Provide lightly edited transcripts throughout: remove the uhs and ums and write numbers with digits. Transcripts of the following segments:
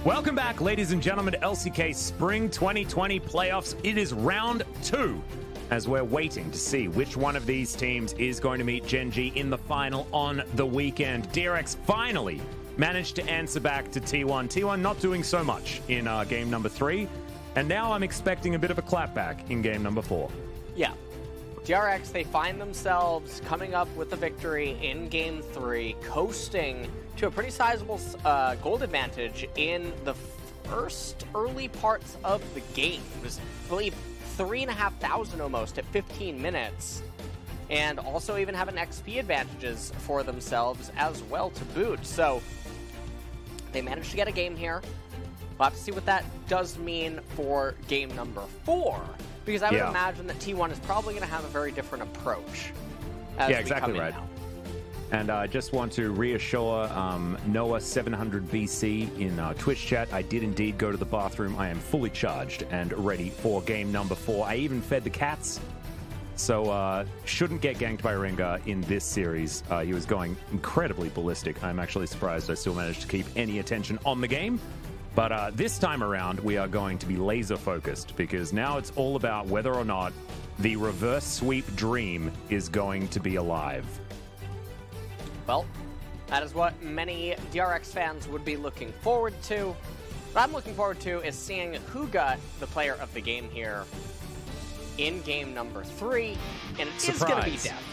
Welcome back, ladies and gentlemen, to LCK Spring 2020 playoffs. It is round 2 as we're waiting to see which one of these teams is going to meet Gen G in the final on the weekend. DRX finally managed to answer back to T1. T1 not doing so much in game number 3, and now I'm expecting a bit of a clapback in game number 4. Yeah. DRX, they find themselves coming up with a victory in game 3, coasting to a pretty sizable gold advantage in the first early parts of the game. It was, I believe, 3,500 almost at 15 minutes. And also even having XP advantages for themselves as well to boot. So they managed to get a game here. We'll have to see what that does mean for game number 4. Because I would imagine that T1 is probably going to have a very different approach as we exactly come in right. now. And I just want to reassure Noah700BC in Twitch chat, I did indeed go to the bathroom. I am fully charged and ready for game number 4. I even fed the cats, so shouldn't get ganked by Rengar in this series. He was going incredibly ballistic. I'm actually surprised I still managed to keep any attention on the game. But this time around, we are going to be laser focused because now it's all about whether or not the reverse sweep dream is going to be alive. Well, that is what many DRX fans would be looking forward to. What I'm looking forward to is seeing who got the player of the game here in game number 3, and it is going to be Death.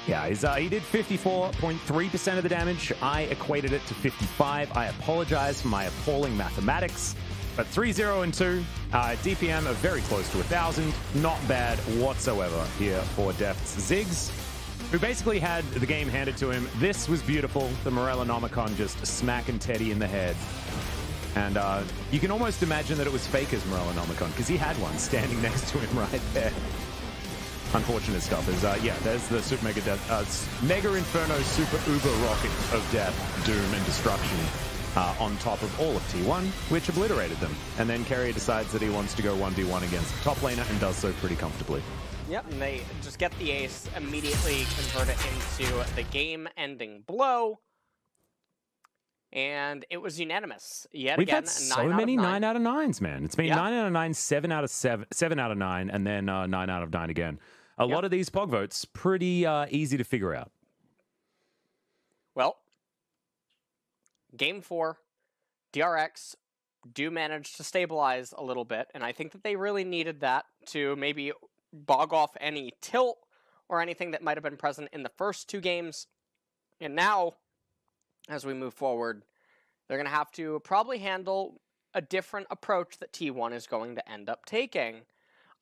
Yeah, he did 54.3% of the damage. I equated it to 55. I apologize for my appalling mathematics. But 3-0 and 2, DPM are very close to 1,000. Not bad whatsoever here for Death's Ziggs, who basically had the game handed to him. This was beautiful. The Morellonomicon just smacking Teddy in the head. And you can almost imagine that it was Faker's Morellonomicon because he had one standing next to him right there. Unfortunate stuff is, there's the Super Mega Death, Mega Inferno Super Uber Rocket of Death, Doom, and Destruction on top of all of T1, which obliterated them. And then Keria decides that he wants to go 1v1 against the top laner and does so pretty comfortably. Yep, and they just get the ace, immediately convert it into the game-ending blow. And it was unanimous. Yet We've again, had so many 9 out of 9s, man. It's been 9 out of 9, 7 out of 7, 7 out of 9, and then 9 out of 9 again. A lot of these POG votes, pretty easy to figure out. Well, game 4, DRX do manage to stabilize a little bit, and I think that they really needed that to maybe bog off any tilt or anything that might have been present in the first 2 games. And now, as we move forward, they're going to have to probably handle a different approach that T1 is going to end up taking.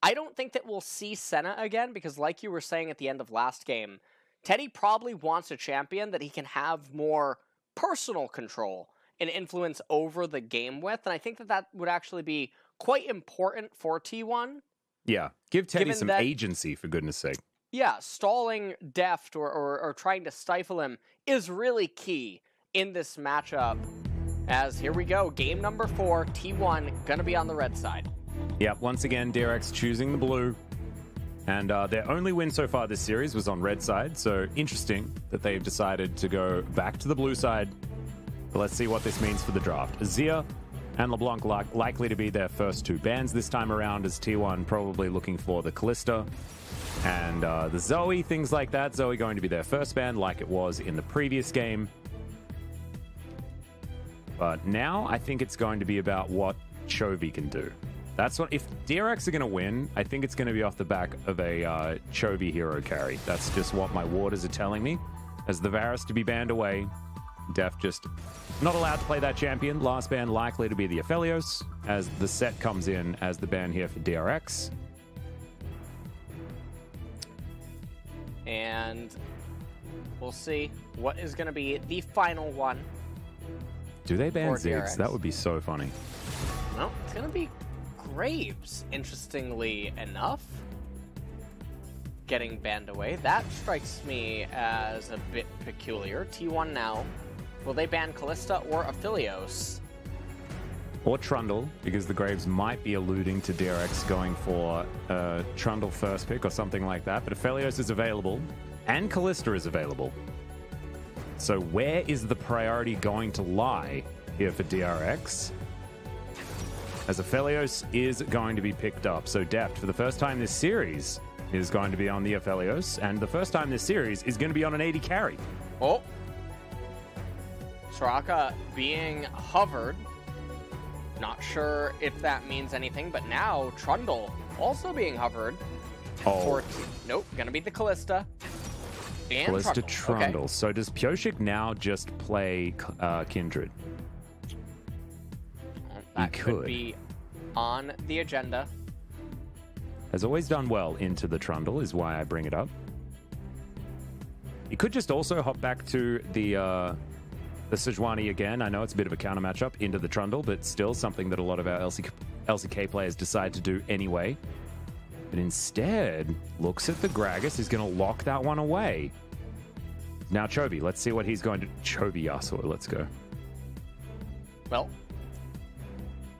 I don't think that we'll see Senna again, because like you were saying at the end of last game, Teddy probably wants a champion that he can have more personal control and influence over the game with, and I think that that would actually be quite important for T1. Yeah, give Teddy some agency, for goodness sake. Yeah, stalling Deft or trying to stifle him is really key in this matchup. As here we go, game number 4, T1 gonna be on the red side. Yep, once again, DRX choosing the blue. And their only win so far this series was on red side, so interesting that they've decided to go back to the blue side. But let's see what this means for the draft. Azir and LeBlanc likely to be their first 2 bans this time around, as T1 probably looking for the Kalista and the Zoe, things like that. Zoe going to be their first ban like it was in the previous game. But now I think it's going to be about what Chovy can do. That's what, if DRX are going to win, I think it's going to be off the back of a Chovy hero carry. That's just what my warders are telling me. As the Varus to be banned away, Def just not allowed to play that champion. Last ban likely to be the Aphelios, as the set comes in as the ban here for DRX. And we'll see what is going to be the final one. Do they ban Ziggs? That would be so funny. No, it's going to be Graves, interestingly enough, getting banned away. That strikes me as a bit peculiar. T1 now. Will they ban Kalista or Aphelios? Or Trundle, because the Graves might be alluding to DRX going for Trundle first pick or something like that. But Aphelios is available, and Kalista is available. So where is the priority going to lie here for DRX, as Aphelios is going to be picked up. So Deft, for the first time this series, is going to be on the Aphelios, and the first time this series is going to be on an AD carry. Oh. Soraka being hovered. Not sure if that means anything, but now Trundle also being hovered. Oh. Nope, gonna be the Kalista. And Kalista Trundle. Okay. So does Pyosik now just play Kindred? That could be on the agenda. Has always done well into the Trundle, is why I bring it up. He could just also hop back to the Sejuani again. I know it's a bit of a counter matchup into the Trundle, but still something that a lot of our LCK players decide to do anyway. But instead, looks at the Gragas, is going to lock that one away. Now Chovy, let's see what he's going to... Chovy Yasuo, let's go. Well,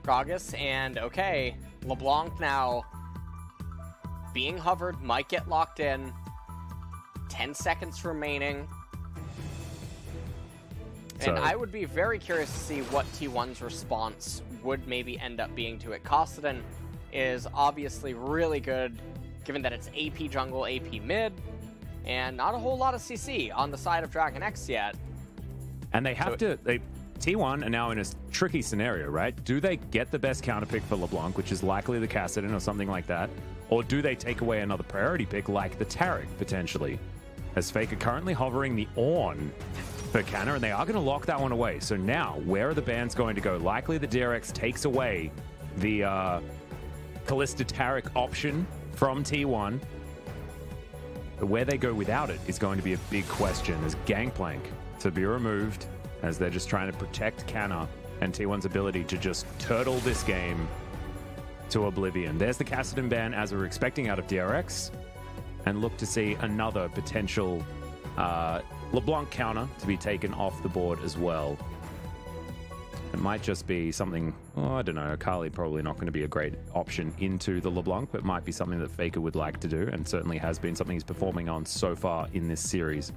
Gragas and, okay, LeBlanc now being hovered, might get locked in. 10 seconds remaining. And I would be very curious to see what T1's response would maybe end up being to it. Kassadin is obviously really good, given that it's AP jungle, AP mid, and not a whole lot of CC on the side of Dragon X yet. And they have to... T1 are now in a tricky scenario, right? Do they get the best counter pick for LeBlanc, which is likely the Kassadin or something like that? Or do they take away another priority pick like the Taric, potentially? As Faker currently hovering the Ornn for Canna, and they are going to lock that one away. So now, where are the bans going to go? Likely the DRX takes away the Kalista Taric option from T1. But where they go without it is going to be a big question. There's Gangplank to be removed, as they're just trying to protect Canna and T1's ability to just turtle this game to oblivion. There's the Kassadin ban, as we were expecting out of DRX, and look to see another potential LeBlanc counter to be taken off the board as well. It might just be something, I don't know, Akali probably not going to be a great option into the LeBlanc, but it might be something that Faker would like to do, and certainly has been something he's performing on so far in this series.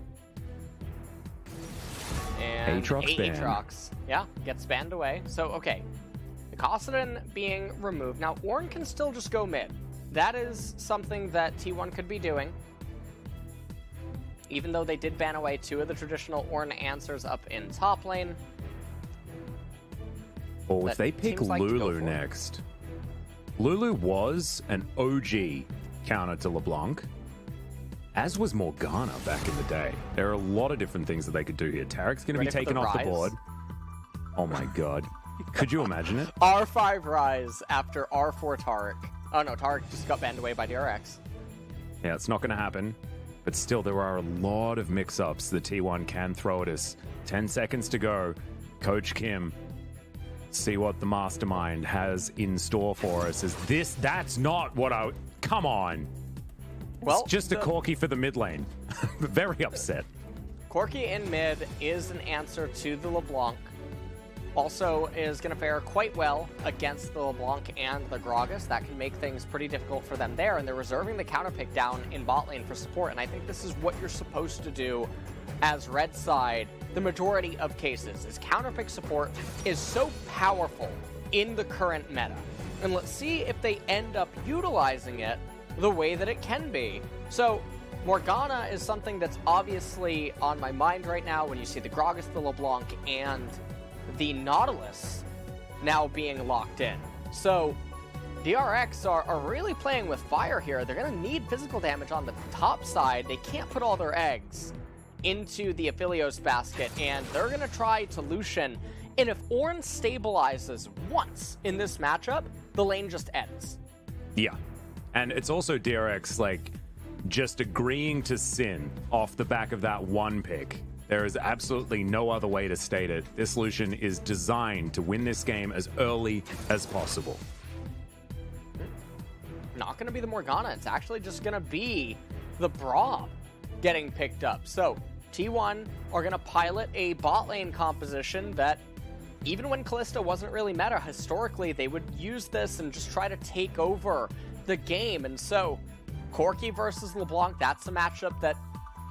And Aatrox ban. Aatrox, yeah, gets banned away. So, okay, the Kassadin being removed. Now, Ornn can still just go mid. That is something that T1 could be doing. Even though they did ban away two of the traditional Ornn answers up in top lane. Or if they pick Lulu next. Lulu was an OG counter to LeBlanc, as was Morgana back in the day. There are a lot of different things that they could do here. Taric's going to be taken off the board. Oh my god. Could you imagine it? R5 Rise after R4 Taric. Oh no, Taric just got banned away by DRX. Yeah, it's not going to happen. But still, there are a lot of mix-ups that T1 can throw at us. 10 seconds to go. Coach Kim, see what the mastermind has in store for us. That's not what I... Come on. Well, it's just a Corki for the mid lane. Very upset. Corki in mid is an answer to the LeBlanc. Also is going to fare quite well against the LeBlanc and the Gragas. That can make things pretty difficult for them there, and they're reserving the counter pick down in bot lane for support, and I think this is what you're supposed to do as red side the majority of cases. Is counter pick support is so powerful in the current meta, and let's see if they end up utilizing it the way that it can be. So Morgana is something that's obviously on my mind right now when you see the Gragas, the LeBlanc, and the Nautilus now being locked in. So DRX are really playing with fire here. They're going to need physical damage on the top side. They can't put all their eggs into the Aphelios basket, and they're going to try to Lucian. And if Ornn stabilizes once in this matchup, the lane just ends. Yeah. And it's also DRX, like, just agreeing to sin off the back of that one pick. There is absolutely no other way to state it. This Lucian is designed to win this game as early as possible. Not going to be the Morgana. It's actually just going to be the Braum getting picked up. So T1 are going to pilot a bot lane composition that, even when Kalista wasn't really meta, historically they would use this and just try to take over the game. And so Corki versus LeBlanc, that's a matchup that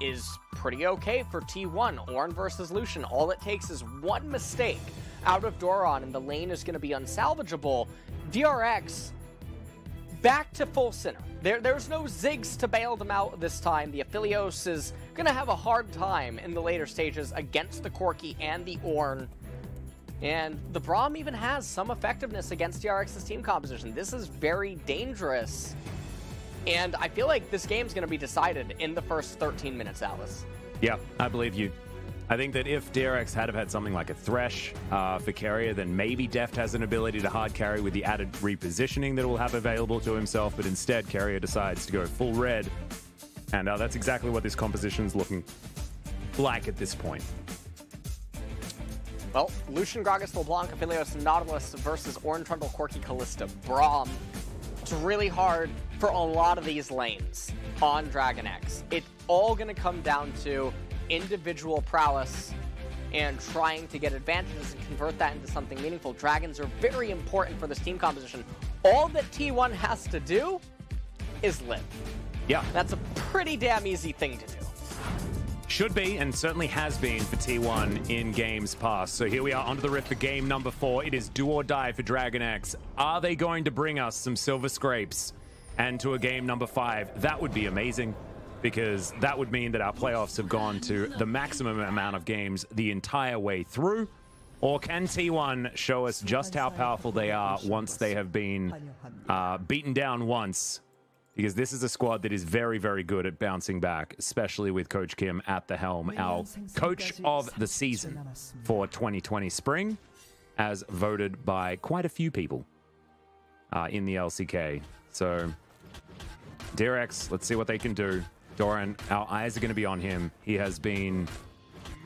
is pretty okay for T1. Ornn versus Lucian, all it takes is one mistake out of Doron and the lane is going to be unsalvageable, DRX back to full center. There's no Ziggs to bail them out this time. The Aphelios is going to have a hard time in the later stages against the Corki and the Ornn. And the Braum even has some effectiveness against DRX's team composition. This is very dangerous. And I feel like this game's going to be decided in the first 13 minutes, Alice. Yeah, I believe you. I think that if DRX had have had something like a Thresh for Keria, then maybe Deft has an ability to hard carry with the added repositioning that he'll have available to himself. But instead, Keria decides to go full red. And that's exactly what this composition's looking like at this point. Well, Lucian, Gragas, LeBlanc, Aphelios, Nautilus versus Ornn, Trundle, Corki, Kalista, Braum. It's really hard for a lot of these lanes on Dragon X. It's all going to come down to individual prowess and trying to get advantages and convert that into something meaningful. Dragons are very important for this team composition. All that T1 has to do is live. Yeah. That's a pretty damn easy thing to do. Should be, and certainly has been for T1 in games past. So here we are onto the Rift for game number 4. It is do or die for Dragon X. Are they going to bring us some silver scrapes and to a game number 5? That would be amazing, because that would mean that our playoffs have gone to the maximum amount of games the entire way through. Or can T1 show us just how powerful they are once they have been beaten down once? Because this is a squad that is very, very good at bouncing back, especially with Coach Kim at the helm, our coach of the season for 2020 spring, as voted by quite a few people in the LCK. So, DRX, let's see what they can do. Doran, our eyes are going to be on him. He has been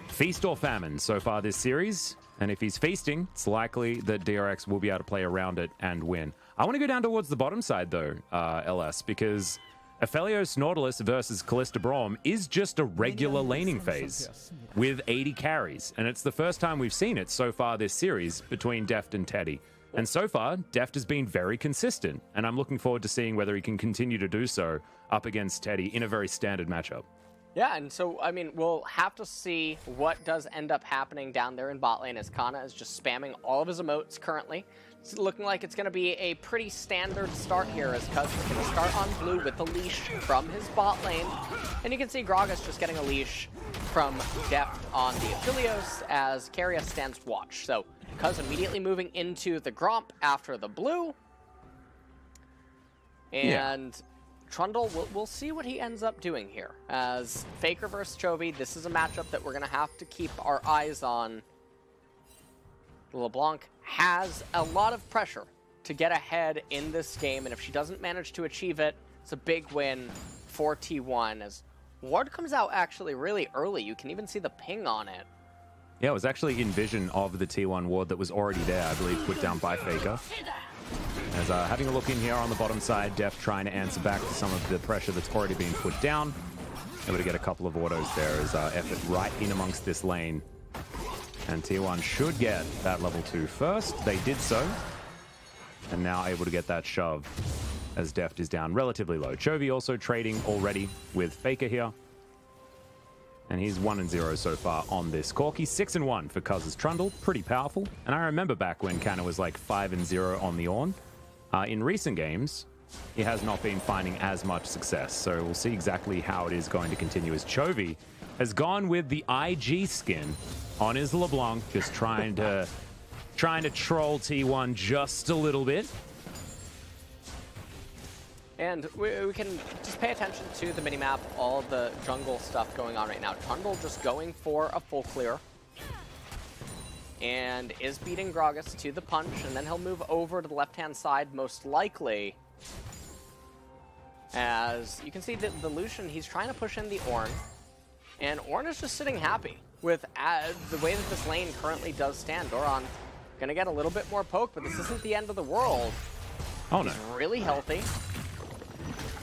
feast or famine so far this series. And if he's feasting, it's likely that DRX will be able to play around it and win. I want to go down towards the bottom side, though, LS, because Aphelios Nautilus versus Kalista Braum is just a regular laning phase with 80 carries. And it's the first time we've seen it so far this series between Deft and Teddy. And so far, Deft has been very consistent. And I'm looking forward to seeing whether he can continue to do so up against Teddy in a very standard matchup. Yeah, and so, I mean, we'll have to see what does end up happening down there in bot lane as Kana is just spamming all of his emotes currently. It's looking like it's going to be a pretty standard start here as Cuz is going to start on blue with the leash from his bot lane. And you can see Gragas just getting a leash from Deft on the Aphelios as Keria stands watch. So, Cuz immediately moving into the Gromp after the blue. And... yeah. Trundle, we'll see what he ends up doing here. As Faker versus Chovy, this is a matchup that we're going to have to keep our eyes on. LeBlanc has a lot of pressure to get ahead in this game, and if she doesn't manage to achieve it, it's a big win for T1. As Ward comes out actually really early, you can even see the ping on it. Yeah, it was actually in vision of the T1 Ward that was already there, I believe, put down by Faker. As having a look in here on the bottom side, Deft trying to answer back to some of the pressure that's already been put down. Able to get a couple of autos there as effort right in amongst this lane. And T1 should get that level 2 first. They did so. And now able to get that shove as Deft is down relatively low. Chovy also trading already with Faker here. And he's 1-0 so far on this Corki. 6-1 for Cuz's Trundle. Pretty powerful. And I remember back when Kana was like 5-0 on the Ornn. In recent games, he has not been finding as much success. So we'll see exactly how it is going to continue as Chovy has gone with the IG skin on his LeBlanc, just trying to troll T1 just a little bit. And we can just pay attention to the minimap, all of the jungle stuff going on right now. Trundle just going for a full clear. And is beating Gragas to the punch, and then he'll move over to the left-hand side most likely. As you can see the Lucian, he's trying to push in the Ornn. And Ornn is just sitting happy with the way that this lane currently does stand. Doran gonna get a little bit more poke, but this isn't the end of the world. Oh no. He's really healthy.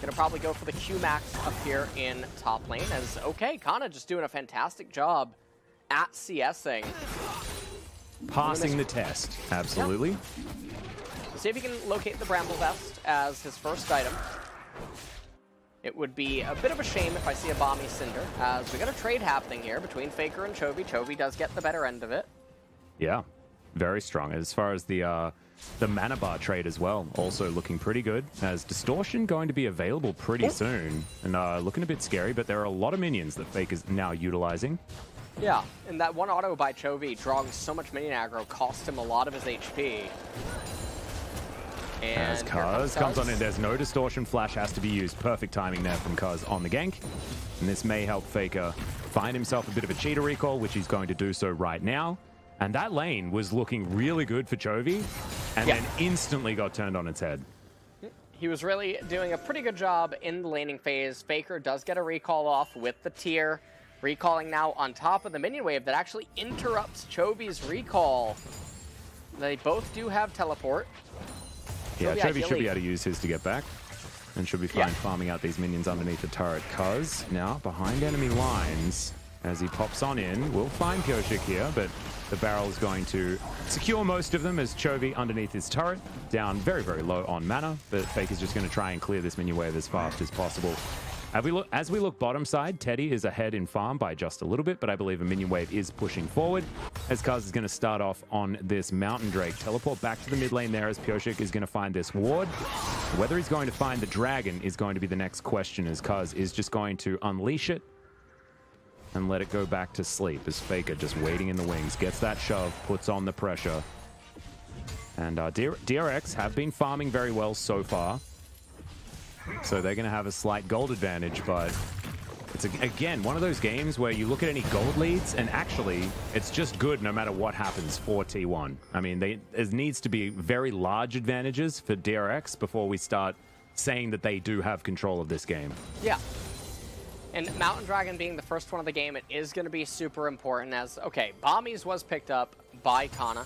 Gonna probably go for the Q max up here in top lane as, okay, Kana just doing a fantastic job at CSing. Passing the test, absolutely. Yep. See if he can locate the Bramble Vest as his first item. It would be a bit of a shame if I see a Bomby Cinder, as we got a trade happening here between Faker and Chovy. Chovy does get the better end of it. Yeah. very strong. As far as the mana bar trade as well, also looking pretty good. As Distortion going to be available pretty soon, and looking a bit scary, but there are a lot of minions that Fake is now utilizing. Yeah, and that one auto by Chovy drawing so much minion aggro cost him a lot of his HP. And as Kuz comes on in, there's no Distortion flash, has to be used. Perfect timing there from Kuz on the gank. And this may help Faker find himself a bit of a cheater recall, which he's going to do so right now. And that lane was looking really good for Chovy, and then instantly got turned on its head. He was really doing a pretty good job in the laning phase. Faker does get a recall off with the tier. Recalling now on top of the minion wave that actually interrupts Chovy's recall. They both do have teleport. Yeah, Chovy should be able to use his to get back. And should be fine farming out these minions underneath the turret. Kuz now behind enemy lines as he pops on in. We'll find Pyosik here, but the barrel is going to secure most of them as Chovy underneath his turret. Down very, very low on mana, but Faker's just going to try and clear this minion wave as fast as possible. As we look bottom side, Teddy is ahead in farm by just a little bit, but I believe a minion wave is pushing forward. As Kuz is going to start off on this Mountain Drake. Teleport back to the mid lane there as Pyosik is going to find this ward. Whether he's going to find the dragon is going to be the next question, as Kuz is just going to unleash it and let it go back to sleep as Faker just waiting in the wings. Gets that shove, puts on the pressure. And DRX have been farming very well so far. So they're going to have a slight gold advantage, but it's, again, one of those games where you look at any gold leads, and actually, it's just good no matter what happens for T1. I mean, there needs to be very large advantages for DRX before we start saying that they do have control of this game. Yeah. And Mountain Dragon being the first one of the game, it is going to be super important as, okay, Bommies was picked up by Kana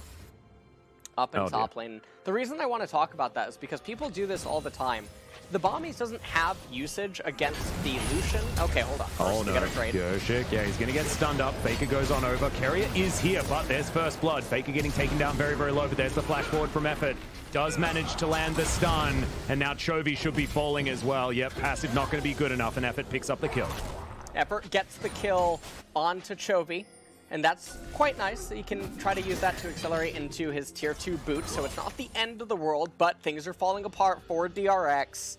up in top lane. The reason I want to talk about that is because people do this all the time. The Bommies doesn't have usage against the Lucian. Okay, hold on. Oh no, Pyosik, yeah, he's going to get stunned up. Faker goes on over. Keria is here, but there's first blood. Faker getting taken down very, very low, but there's the flash forward from Effort. Does manage to land the stun, and now Chovy should be falling as well. Yep, passive not going to be good enough, and Effort picks up the kill. Effort gets the kill onto Chovy, and that's quite nice. He can try to use that to accelerate into his tier 2 boot, so it's not the end of the world, but things are falling apart for DRX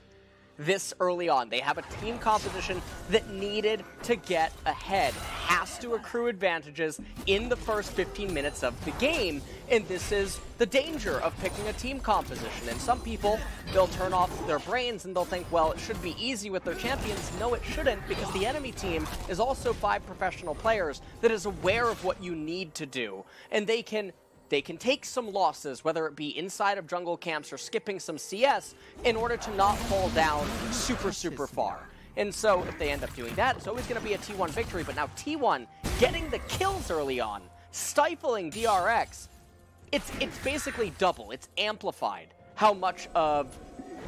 this early on. They have a team composition that needed to get ahead, has to accrue advantages in the first 15 minutes of the game, and this is the danger of picking a team composition. And some people, they'll turn off their brains and they'll think, well, it should be easy with their champions. No, it shouldn't, because the enemy team is also 5 professional players that is aware of what you need to do, and they can take some losses, whether it be inside of jungle camps or skipping some CS, in order to not fall down super, super far. And so if they end up doing that, it's always going to be a T1 victory. But now T1 getting the kills early on, stifling DRX, it's basically double. It's amplified how much of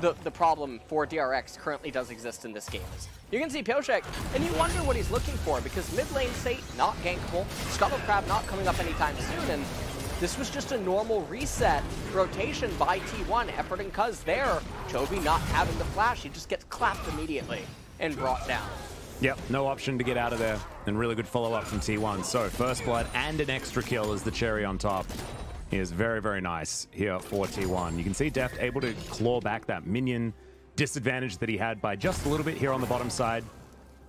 the problem for DRX currently does exist in this game. You can see Pyosik, and you wonder what he's looking for, because mid lane state not gankable, Scuttle Crab not coming up anytime soon, and this was just a normal reset rotation by T1. Effort and Kuz there. Chovy not having the flash. He just gets clapped immediately and brought down. Yep, no option to get out of there. And really good follow-up from T1. So first blood and an extra kill is the cherry on top. He is very, very nice here for T1. You can see Deft able to claw back that minion disadvantage that he had by just a little bit here on the bottom side.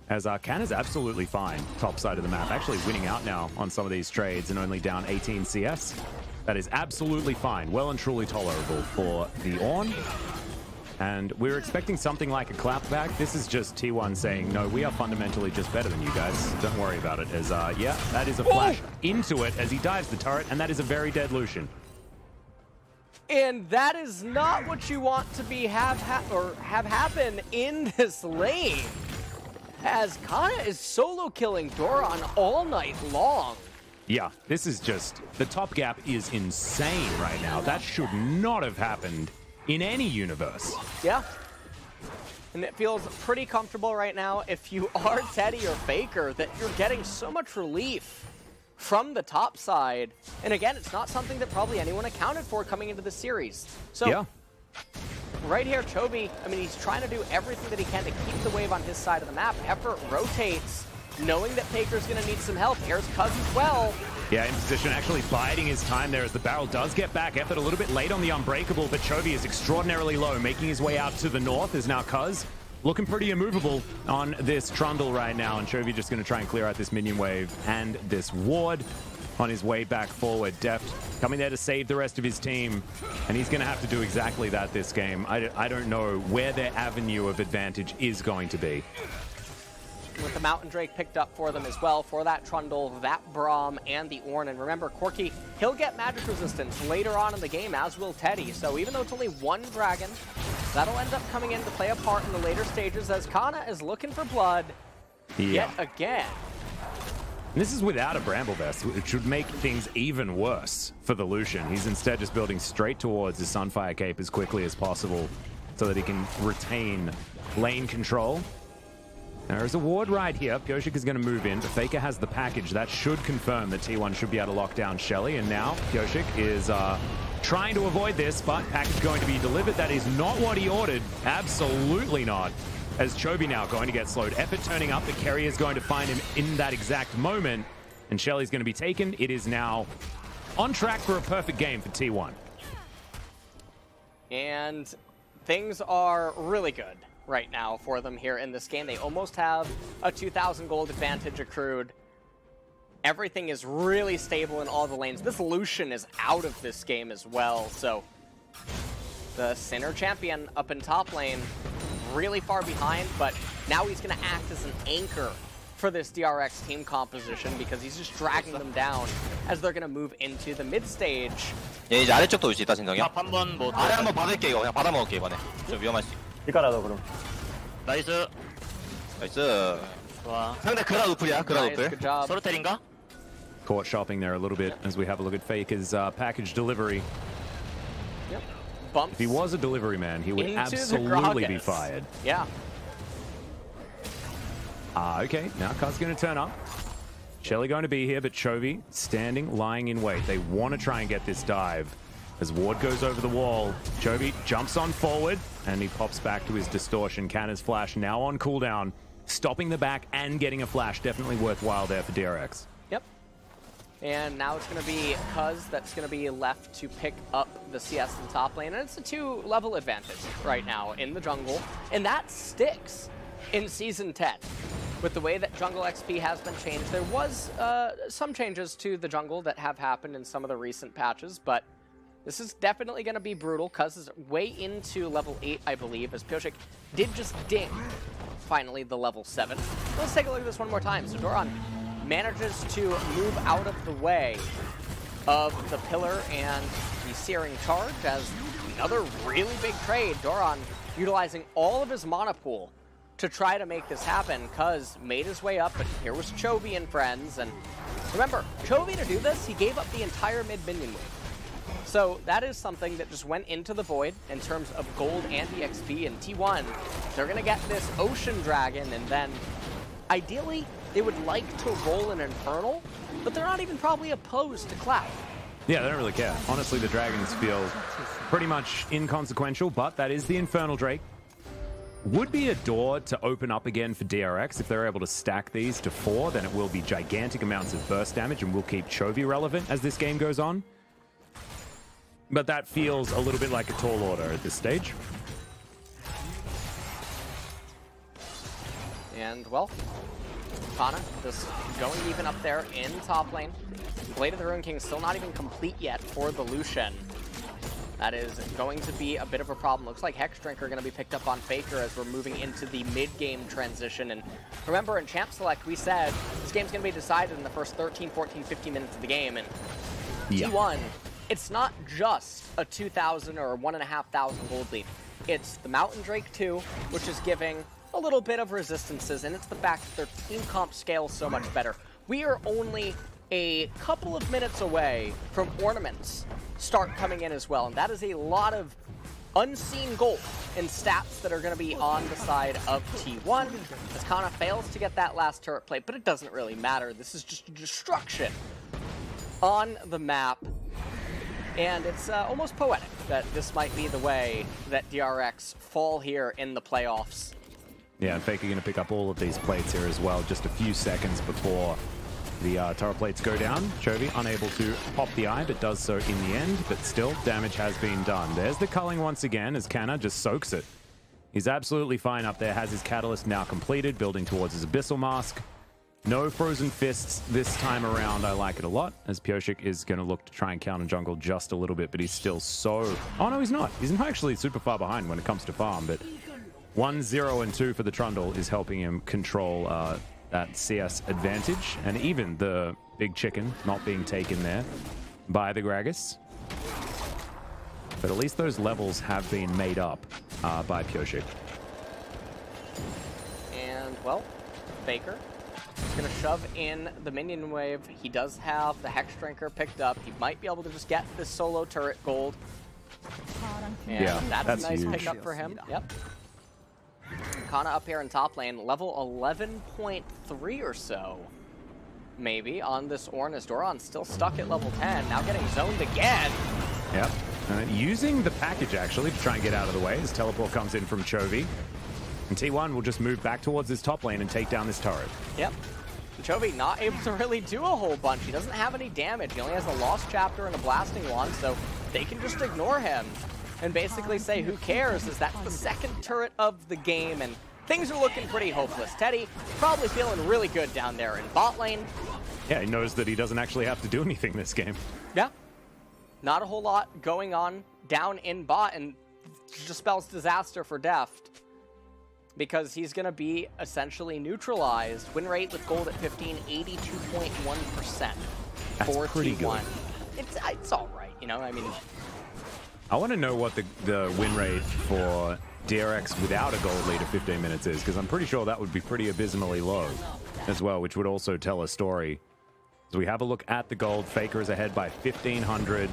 As Canna's absolutely fine, top side of the map, actually winning out now on some of these trades and only down 18 CS. That is absolutely fine, well and truly tolerable for the Ornn. And we're expecting something like a clapback. This is just T1 saying, no, we are fundamentally just better than you guys. Don't worry about it. As, yeah, that is a flash into it as he dives the turret, and that is a very dead Lucian. And that is not what you want to be have happen in this lane, as Kana is solo killing Doran all night long. Yeah, this is just, the top gap is insane right now. That should not have happened in any universe. Yeah. And it feels pretty comfortable right now if you are Teddy or Faker, that you're getting so much relief from the top side. And again, it's not something that probably anyone accounted for coming into the series. So yeah. Right here, Chovy, I mean, he's trying to do everything that he can to keep the wave on his side of the map. Effort rotates knowing that Faker's going to need some help. Here's Cuz as well. Yeah, in position, actually biding his time there as the barrel does get back. Effort a little bit late on the Unbreakable, but Chovy is extraordinarily low, making his way out to the north is now Cuz. Looking pretty immovable on this Trundle right now, and Chovy just going to try and clear out this minion wave and this ward on his way back forward. Deft coming there to save the rest of his team, and he's going to have to do exactly that this game. I don't know where their avenue of advantage is going to be. With the Mountain Drake picked up for them as well, for that Trundle, that Braum, and the Ornn. And remember, Corki, he'll get magic resistance later on in the game, as will Teddy. So even though it's only one dragon, that'll end up coming in to play a part in the later stages as Kana is looking for blood yet again. And this is without a Bramble Vest, which should make things even worse for the Lucian. He's instead just building straight towards his Sunfire Cape as quickly as possible so that he can retain lane control. There's a ward right here. Pyosik is going to move in, but Faker has the package. That should confirm that T1 should be able to lock down Shelly. And now Pyosik is trying to avoid this, but package going to be delivered. That is not what he ordered. Absolutely not. As Chovy now going to get slowed. Effort turning up, but Kerry is going to find him in that exact moment. And Shelly's going to be taken. It is now on track for a perfect game for T1. And things are really good right now for them here in this game. They almost have a 2,000 gold advantage accrued. Everything is really stable in all the lanes. This Lucian is out of this game as well, so the Sinner champion up in top lane, really far behind, but now he's going to act as an anchor for this DRX team composition because he's just dragging them down as they're going to move into the mid stage. 얘 이제 아래쪽도 올 수 있다, 진성이 형. 한번 뭐 아래 한번 받을게, 이거. 그냥 받아먹을게, 이번에. 좀 위험할 수 있어. 이까라도 그럼. 나이스. 나이스. 좋아. 상대 그라 노플이야, 그라 Nice, 노플. good job. 소르텔인가? Caught shopping there a little bit as we have a look at Faker's package delivery. Yep. Bumps If he was a delivery man, he would into absolutely the be Gragas. fired. Yeah. Okay, now Cuz going to turn up. Shelly going to be here, but Chovy standing, lying in wait. They want to try and get this dive. As Ward goes over the wall, Chovy jumps on forward, and he pops back to his distortion. Canna's flash now on cooldown, stopping the back and getting a flash. Definitely worthwhile there for DRX. Yep. And now it's going to be Cuz that's going to be left to pick up the CS in top lane. And it's a 2-level advantage right now in the jungle. And that sticks in Season 10. With the way that jungle XP has been changed, there was some changes to the jungle that have happened in some of the recent patches, but this is definitely going to be brutal. Cuz is way into level 8, I believe, as Pyosik did just ding, finally, the level 7. Let's take a look at this one more time. So Doran manages to move out of the way of the pillar and the searing charge as another really big trade. Doran utilizing all of his mana pool to try to make this happen. Cuz made his way up, but here was Chovy and friends. And remember, Chovy to do this, he gave up the entire mid-minion wave. So that is something that just went into the void in terms of gold and EXP. And T1, they're going to get this Ocean Dragon, and then ideally they would like to roll an Infernal, but they're not even probably opposed to Cloud. Yeah, they don't really care. Honestly, the Dragons feel pretty much inconsequential, but that is the Infernal Drake. Would be a door to open up again for DRX. If they're able to stack these to 4, then it will be gigantic amounts of burst damage and will keep Chovy relevant as this game goes on. But that feels a little bit like a tall order at this stage. And, well, Kana just going even up there in top lane. Blade of the Ruined King still not even complete yet for the Lucian. That is going to be a bit of a problem. Looks like Hexdrinker going to be picked up on Faker as we're moving into the mid-game transition. And remember, in Champ Select, we said this game's going to be decided in the first 13, 14, 15 minutes of the game. And T1, it's not just a 2,000 or 1,500 gold lead. It's the Mountain Drake 2, which is giving a little bit of resistances, and it's the fact that their team comp scales so much better. We are only a couple of minutes away from ornaments start coming in as well, and that is a lot of unseen gold and stats that are going to be on the side of T1 as Kana fails to get that last turret plate, but it doesn't really matter. This is just destruction on the map, and it's almost poetic that this might be the way that DRX fall here in the playoffs. Yeah, and Faker going to pick up all of these plates here as well, just a few seconds before the turret plates go down. Chovy unable to pop the eye, but does so in the end. But still, damage has been done. There's the culling once again as Canna just soaks it. He's absolutely fine up there, has his catalyst now completed, building towards his Abyssal Mask. No Frozen Fists this time around. I like it a lot, as Pyosik is going to look to try and counter jungle just a little bit, but he's still so... Oh, no, he's not. He's not actually super far behind when it comes to farm, but 1, 0, and 2 for the Trundle is helping him control that CS advantage, and even the big chicken not being taken there by the Gragas. But at least those levels have been made up by Pyosik. And, well, Faker is going to shove in the minion wave. He does have the Hex Drinker picked up. He might be able to just get this solo turret gold. And Yeah, that's a nice huge. pickup for him. Yep. Kana up here in top lane, level 11.3 or so, maybe, on this Ornn, as Doran's still stuck at level 10, now getting zoned again. Yep. Using the package, actually, to try and get out of the way as teleport comes in from Chovy. And T1 will just move back towards this top lane and take down this turret. Yep. Chovy not able to really do a whole bunch. He doesn't have any damage. He only has a Lost Chapter and a Blasting Wand, so they can just ignore him and basically say, who cares, as that's the second turret of the game, and things are looking pretty hopeless. Teddy probably feeling really good down there in bot lane. Yeah, he knows that he doesn't actually have to do anything this game. Yeah. Not a whole lot going on down in bot, and just spells disaster for Deft, because he's going to be essentially neutralized. Win rate with gold at 15, 82.1% for pretty T1. good. It's all right, you know, I mean... I want to know what the win rate for DRX without a gold lead of 15 minutes is, because I'm pretty sure that would be pretty abysmally low as well, which would also tell a story. So we have a look at the gold. Faker is ahead by 1,500.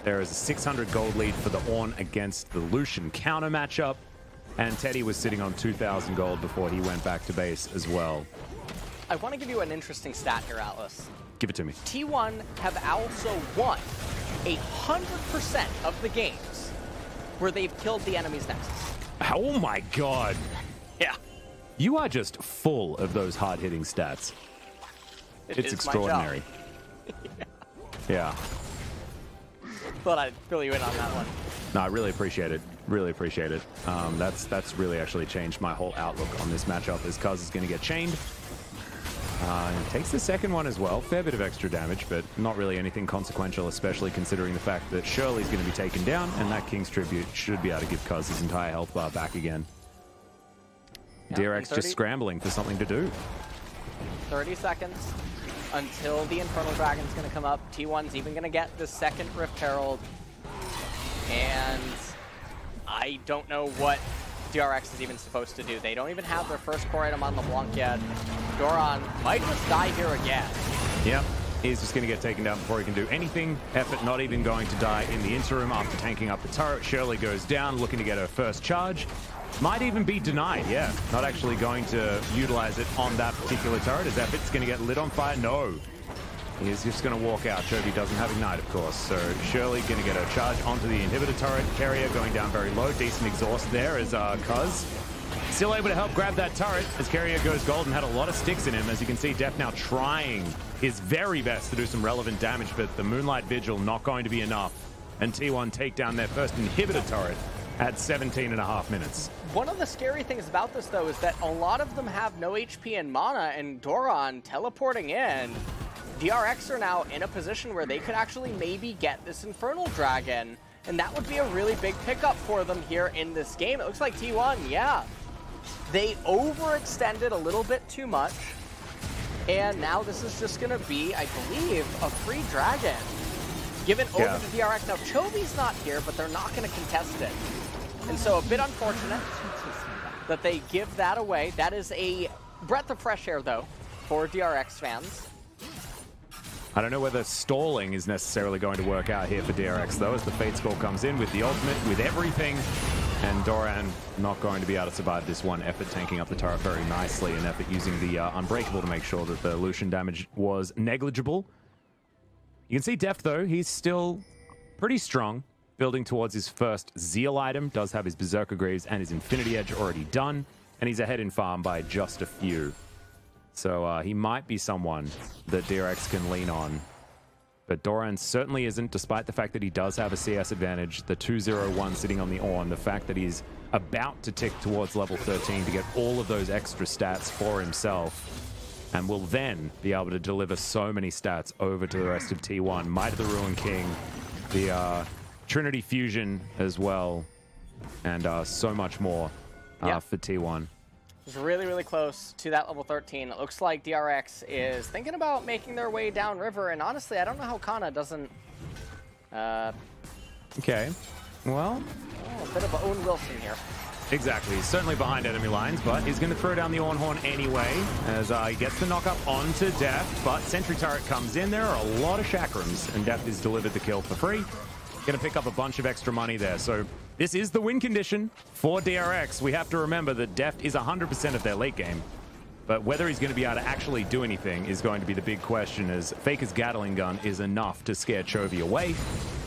There is a 600 gold lead for the Ornn against the Lucian counter matchup. And Teddy was sitting on 2,000 gold before he went back to base as well. I want to give you an interesting stat here, Atlas. Give it to me. T1 have also won 100% of the games where they've killed the enemy's Nexus. Oh my god. Yeah. You are just full of those hard-hitting stats. It's extraordinary. Yeah. Thought I'd fill you in on that one. No, I really appreciate it. Really appreciate it. That's really actually changed my whole outlook on this matchup, as Cuz is going to get chained. Takes the second one as well. Fair bit of extra damage, but not really anything consequential, especially considering the fact that Shirley's going to be taken down, and that King's Tribute should be able to give Cuz his entire health bar back again. Yeah, DRX just scrambling for something to do. 30 seconds until the Infernal Dragon's going to come up. T1's even going to get the second Rift Herald. And I don't know what DRX is even supposed to do. They don't even have their first core item on LeBlanc yet. Doran might just die here again. Yep. He's just going to get taken down before he can do anything. Effort not even going to die in the interim after tanking up the turret. Shirley goes down, looking to get her first charge. Might even be denied, yeah. Not actually going to utilize it on that particular turret. Is Effort's going to get lit on fire? No. He's just going to walk out. Chovy doesn't have Ignite, of course. So Shirley going to get a charge onto the inhibitor turret. Carrier going down very low. Decent exhaust there as Cuz still able to help grab that turret as Carrier goes gold and had a lot of sticks in him. As you can see, Deft now trying his very best to do some relevant damage, but the Moonlight Vigil not going to be enough. And T1 take down their first inhibitor turret at 17.5 minutes. One of the scary things about this, though, is that a lot of them have no HP and mana, and Doran teleporting in. DRX are now in a position where they could actually maybe get this Infernal Dragon, and that would be a really big pickup for them here in this game. It looks like T1, yeah, they overextended a little bit too much, and now this is just going to be, I believe, a free dragon given over to DRX. Now, Chovy's not here, but they're not going to contest it, and so a bit unfortunate that they give that away. That is a breath of fresh air, though, for DRX fans. I don't know whether stalling is necessarily going to work out here for DRX, though, as the Fate Scroll comes in with the ultimate, with everything. And Doran not going to be able to survive this one. Effort tanking up the turret very nicely, and Effort using the Unbreakable to make sure that the Lucian damage was negligible. You can see Deft, though, he's still pretty strong, building towards his first Zeal item. Does have his Berserker Greaves and his Infinity Edge already done. and he's ahead in farm by just a few. So he might be someone that DRX can lean on. But Doran certainly isn't, despite the fact that he does have a CS advantage. The 2-0-1 sitting on the Ornn, the fact that he's about to tick towards level 13 to get all of those extra stats for himself, and will then be able to deliver so many stats over to the rest of T1. Might of the Ruin King, the Trinity Fusion as well, and so much more for T1. It's really, really close to that level 13. It looks like DRX is thinking about making their way downriver, and honestly, I don't know how Kana doesn't... Okay, well... Oh, a bit of a Owen Wilson here. Exactly, he's certainly behind enemy lines, but he's going to throw down the Ornn Horn anyway, as he gets the knock-up onto Deft, but Sentry Turret comes in. There are a lot of Chakrams, and Deft has delivered the kill for free. Going to pick up a bunch of extra money there, so this is the win condition for DRX. We have to remember that Deft is 100% of their late game, but whether he's going to be able to actually do anything is going to be the big question, as Faker's Gatling gun is enough to scare Chovy away,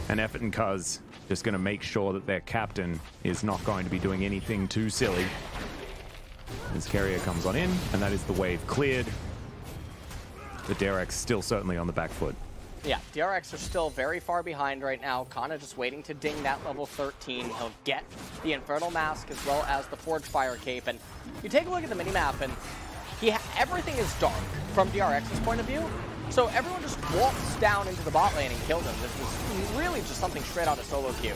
and Effort and Cuz just going to make sure that their captain is not going to be doing anything too silly. As Carrier comes on in, and that is the wave cleared. But DRX still certainly on the back foot. Yeah, DRX are still very far behind right now. Kana just waiting to ding that level 13. He'll get the Infernal Mask as well as the Forge Fire Cape. And you take a look at the minimap, and everything is dark from DRX's point of view. So everyone just walks down into the bot lane and kills him. This was really just something straight out of solo queue.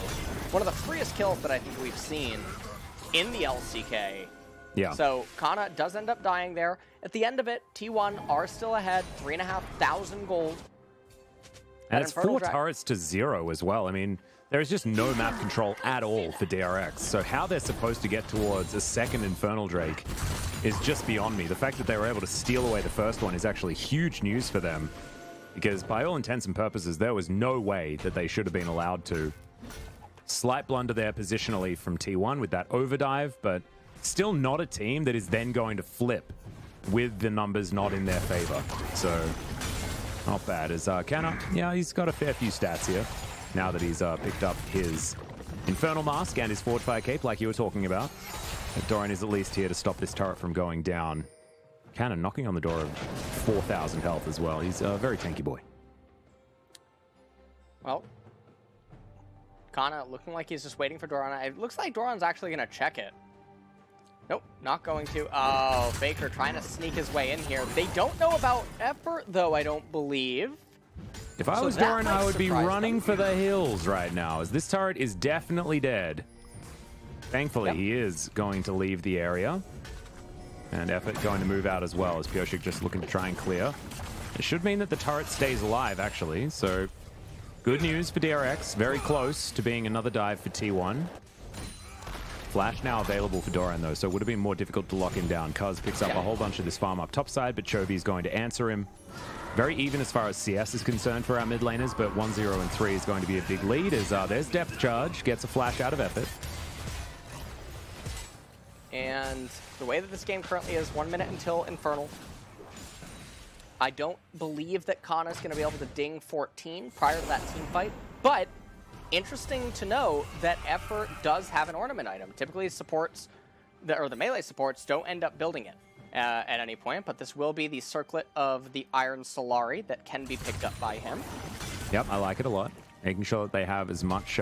One of the freest kills that I think we've seen in the LCK. Yeah. So Kana does end up dying there. At the end of it, T1 are still ahead, 3,500 gold. And it's 4 turrets to 0 as well. I mean, there is just no map control at all for DRX. So how they're supposed to get towards a second Infernal Drake is just beyond me. The fact that they were able to steal away the first one is actually huge news for them, because by all intents and purposes, there was no way that they should have been allowed to. Slight blunder there positionally from T1 with that overdive, but still not a team that is then going to flip with the numbers not in their favor. So not bad. As Kana, yeah, he's got a fair few stats here now that he's picked up his Infernal Mask and his Forge Fire Cape like you were talking about. Doran is at least here to stop this turret from going down. Kana knocking on the door of 4,000 health as well. He's a very tanky boy. Well, Kana looking like he's just waiting for Doran. It looks like Doran's actually going to check it. Nope, not going to. Oh, Faker trying to sneak his way in here. They don't know about Effort, though, I don't believe. If I was Doran, I would be running for the hills right now, as this turret is definitely dead. Thankfully, he is going to leave the area. And Effort going to move out as well, as Pyosik just looking to try and clear. It should mean that the turret stays alive, actually. So, good news for DRX. Very close to being another dive for T1. Flash now available for Doran, though, so it would have been more difficult to lock him down. Cuz picks up a whole bunch of this farm up topside, but Chovy is going to answer him. Very even as far as CS is concerned for our mid laners, but 1-0 and 3 is going to be a big lead, as there's Depth Charge, gets a flash out of Effort. And the way that this game currently is, 1 minute until Infernal. I don't believe that Kana's going to be able to ding 14 prior to that team fight, but interesting to know that Effort does have an ornament item. Typically supports, the melee supports don't end up building it at any point, but this will be the Circlet of the Iron Solari that can be picked up by him. Yep, I like it a lot. Making sure that they have as much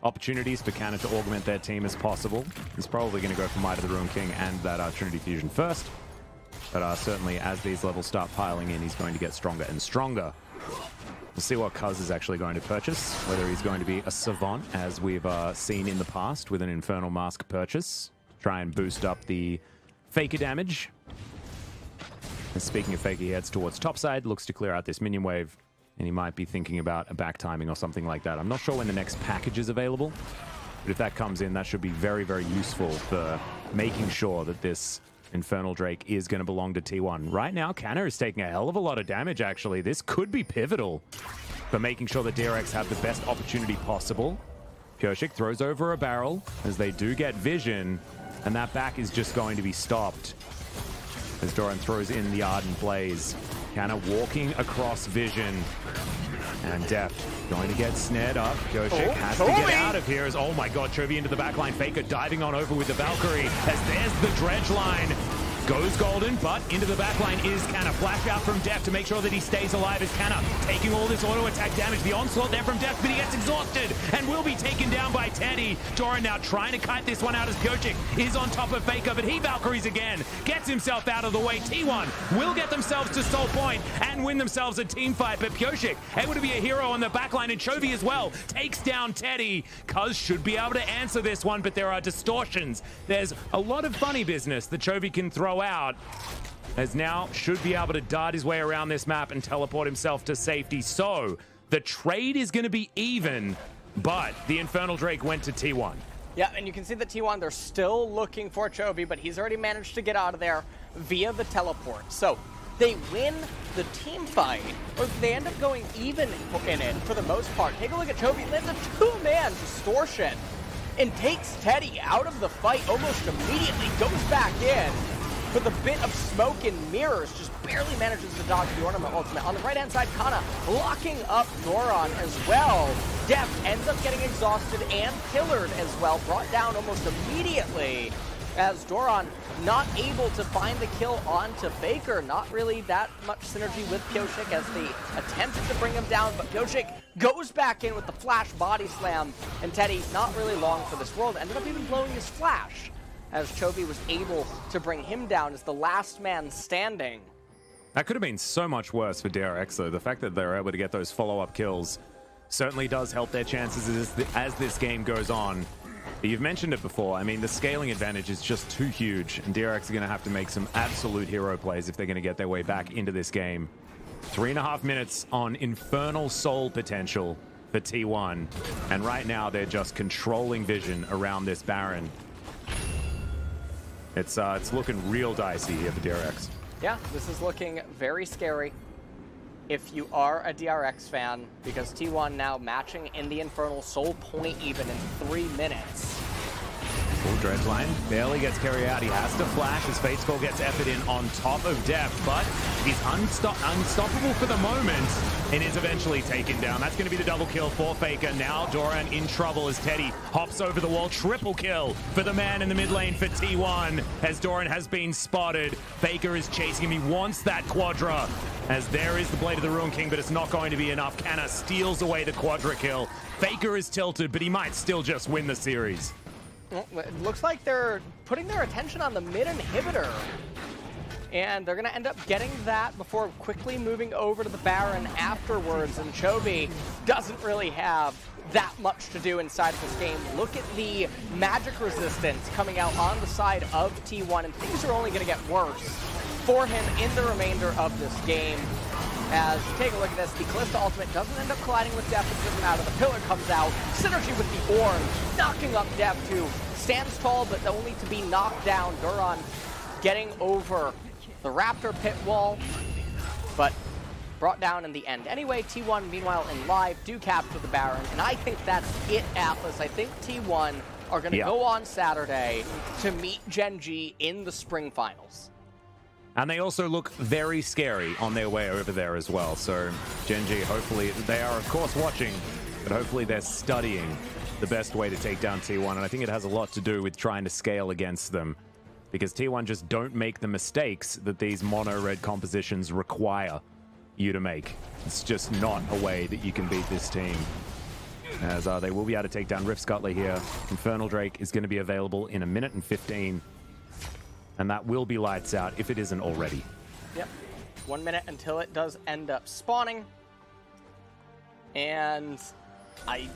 opportunities for Kana to augment their team as possible. He's probably going to go for Might of the Ruin King and that Trinity Fusion first. But certainly as these levels start piling in, he's going to get stronger and stronger. We'll see what Cuz is actually going to purchase, whether he's going to be a Savant, as we've seen in the past with an Infernal Mask purchase. Try and boost up the Faker damage. And speaking of Faker, he heads towards topside, looks to clear out this minion wave, and he might be thinking about a back timing or something like that. I'm not sure when the next package is available, but if that comes in, that should be very, very useful for making sure that this Infernal Drake is going to belong to T1. Right now, Kana is taking a hell of a lot of damage, actually. This could be pivotal for making sure that DRX have the best opportunity possible. Pyosik throws over a barrel as they do get vision, and that back is just going to be stopped as Doran throws in the Ardent Blaze. Kana walking across vision. And Deft going to get snared up. Pyosik has to get out of here. Oh my god, Chovy into the backline. Faker diving on over with the Valkyrie. As there's the dredge line. Goes Golden, but into the backline is Canna. Flash out from Deft to make sure that he stays alive as Canna taking all this auto attack damage. The onslaught there from Deft, but he gets exhausted and will be taken down by Teddy. Doran now trying to kite this one out as Pyosik is on top of Faker, but he Valkyries again. Gets himself out of the way. T1 will get themselves to Soul Point and win themselves a team fight, but Pyosik able to be a hero on the backline, and Chovy as well takes down Teddy. Cuz should be able to answer this one, but there are distortions. There's a lot of funny business that Chovy can throw out, as now should be able to dart his way around this map and teleport himself to safety. So the trade is going to be even, but the Infernal Drake went to T1. Yeah, and you can see that T1, they're still looking for Chovy, but he's already managed to get out of there via the teleport. So they win the team fight, or they end up going even in it for the most part. Take a look at Chovy, lands a two-man distortion and takes Teddy out of the fight almost immediately, goes back in. With a bit of smoke and mirrors, just barely manages to dodge the Ornament ultimate. On the right-hand side, Kana blocking up Doran as well. Deft ends up getting exhausted and pillared as well, brought down almost immediately as Doran not able to find the kill onto Faker. Not really that much synergy with Pyosik as they attempted to bring him down, but Pyosik goes back in with the flash body slam, and Teddy, not really long for this world, ended up even blowing his flash, as Chovy was able to bring him down as the last man standing. That could have been so much worse for DRX, though. The fact that they're able to get those follow-up kills certainly does help their chances as this game goes on. But you've mentioned it before. I mean, the scaling advantage is just too huge, and DRX are going to have to make some absolute hero plays if they're going to get their way back into this game. 3.5 minutes on Infernal Soul potential for T1, and right now they're just controlling vision around this Baron. It's looking real dicey here for DRX. Yeah, this is looking very scary if you are a DRX fan, because T1 now matching in the Infernal Soul Point even in 3 minutes. Full dredge line barely gets carried out. He has to flash as Fate Skull gets effort in on top of Deft, but he's unstoppable for the moment and is eventually taken down. That's going to be the double kill for Faker. Now Doran in trouble as Teddy hops over the wall. Triple kill for the man in the mid lane for T1 as Doran has been spotted. Faker is chasing him. He wants that Quadra as there is the Blade of the Ruin King, but it's not going to be enough. Canna steals away the Quadra kill. Faker is tilted, but he might still just win the series. It looks like they're putting their attention on the mid inhibitor, and they're going to end up getting that before quickly moving over to the Baron afterwards, and Chovy doesn't really have that much to do inside of this game. Look at the magic resistance coming out on the side of T1, and things are only going to get worse for him in the remainder of this game. As take a look at this, the Kalista ultimate doesn't end up colliding with Deft and doesn't matter. The pillar comes out, synergy with the Orn, knocking up Deft, who stands tall but only to be knocked down. Duran getting over the Raptor pit wall, but brought down in the end. Anyway, T1 meanwhile in live do capture the Baron, and I think that's it, Atlas. I think T1 are going to go on Saturday to meet Gen G in the spring finals. And they also look very scary on their way over there as well. So Gen G, hopefully, they are of course watching, but hopefully they're studying the best way to take down T1. And I think it has a lot to do with trying to scale against them, because T1 just don't make the mistakes that these mono red compositions require you to make. It's just not a way that you can beat this team. As they will be able to take down Rift Scuttler here. Infernal Drake is going to be available in 1 minute and 15. And that will be lights out if it isn't already. Yep. 1 minute until it does end up spawning. And I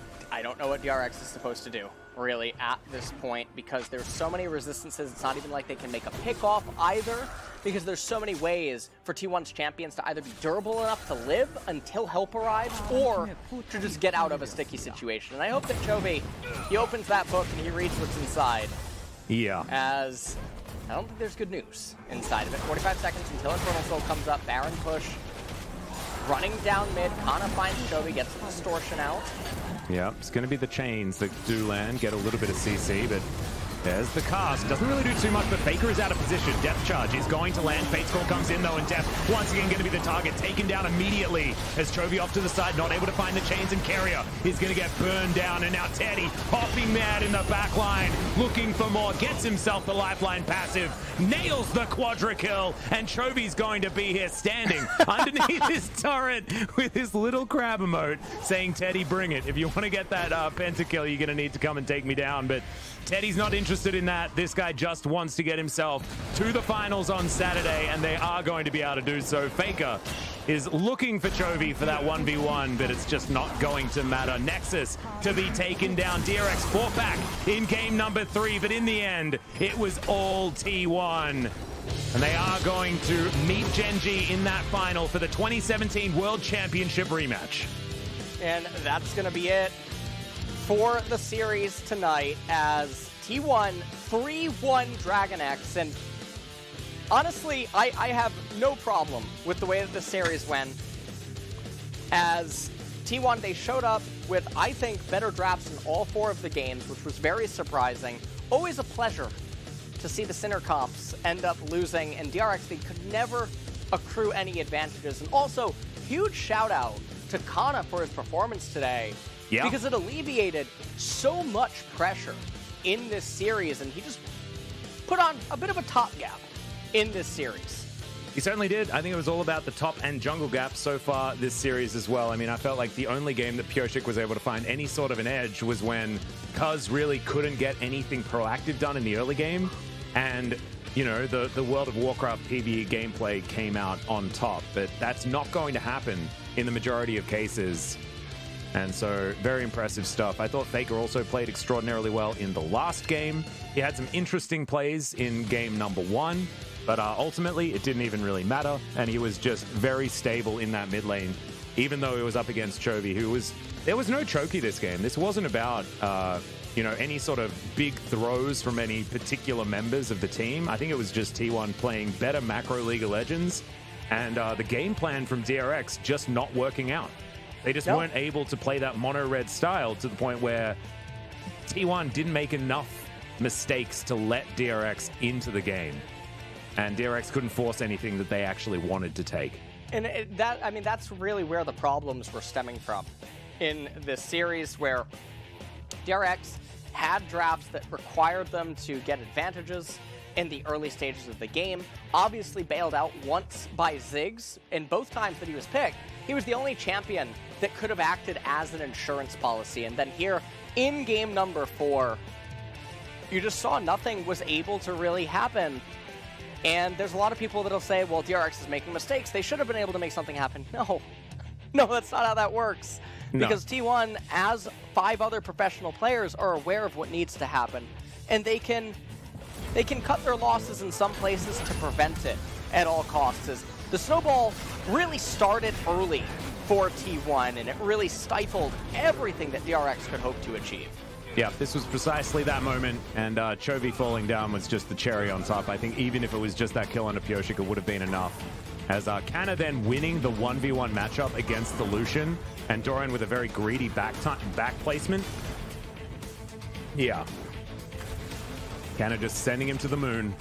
don't know what DRX is supposed to do, really, at this point, because there's so many resistances. It's not even like they can make a pick off either, because there's so many ways for T1's champions to either be durable enough to live until help arrives, or to just get out of a sticky situation. And I hope that Chovy, he opens that book and he reads what's inside. Yeah. As I don't think there's good news inside of it. 45 seconds until Infernal Soul comes up. Baron push. Running down mid. Kana finds Chovy, gets the distortion out. Yeah, it's going to be the chains that do land, get a little bit of CC, but There's the cast. Doesn't really do too much, but Faker is out of position. Depth charge is going to land. Fate Score comes in, though, and Depth once again going to be the target. Taken down immediately as Chovy off to the side, not able to find the chains, and Keria is going to get burned down. And now Teddy hopping mad in the back line, looking for more. Gets himself the lifeline passive. Nails the quadra kill, and Chovy's going to be here standing underneath his turret with his little crab emote saying, Teddy, bring it. If you want to get that pentakill, you're going to need to come and take me down. But Teddy's not interested in that. This guy just wants to get himself to the finals on Saturday, and they are going to be able to do so. Faker is looking for Chovy for that 1v1, but it's just not going to matter. Nexus to be taken down. DRX fought back in game number 3, but in the end, it was all T1. And they are going to meet Gen G in that final for the 2017 World Championship rematch. And that's going to be it for the series tonight as T1 3-1 Dragon X. And honestly, I have no problem with the way that the series went. As T1, they showed up with, I think, better drafts in all 4 of the games, which was very surprising. Always a pleasure to see the Sinner comps end up losing, and DRX, they could never accrue any advantages. And also, huge shout out to Kana for his performance today. Yeah. Because it alleviated so much pressure in this series, and he just put on a bit of a top gap in this series. He certainly did. I think it was all about the top and jungle gap so far this series as well. I mean, I felt like the only game that Pyosik was able to find any sort of an edge was when Cuz really couldn't get anything proactive done in the early game. And, you know, the World of Warcraft PvE gameplay came out on top. But that's not going to happen in the majority of cases. And so, very impressive stuff. I thought Faker also played extraordinarily well in the last game. He had some interesting plays in game number 1, but ultimately it didn't even really matter, and he was just very stable in that mid lane, even though he was up against Chovy, who was... There was no chokey this game. This wasn't about, you know, any sort of big throws from any particular members of the team. I think it was just T1 playing better macro League of Legends, and the game plan from DRX just not working out. They just weren't able to play that mono-red style to the point where T1 didn't make enough mistakes to let DRX into the game. And DRX couldn't force anything that they actually wanted to take. And I mean, that's really where the problems were stemming from in this series, where DRX had drafts that required them to get advantages in the early stages of the game. Obviously bailed out once by Ziggs. In both times that he was picked, he was the only champion that could have acted as an insurance policy. And then here, in game number 4, you just saw nothing was able to really happen. And there's a lot of people that'll say, well, DRX is making mistakes. They should have been able to make something happen. No, that's not how that works. No. Because T1, as 5 other professional players, are aware of what needs to happen. And they can cut their losses in some places to prevent it at all costs. As the snowball really started early for T1, and it really stifled everything that DRX could hope to achieve. Yeah, this was precisely that moment, and Chovy falling down was just the cherry on top. I think even if it was just that kill under Pyosik, it would have been enough. As Kana then winning the 1v1 matchup against the Lucian, and Doran with a very greedy back placement. Yeah. Kana just sending him to the moon.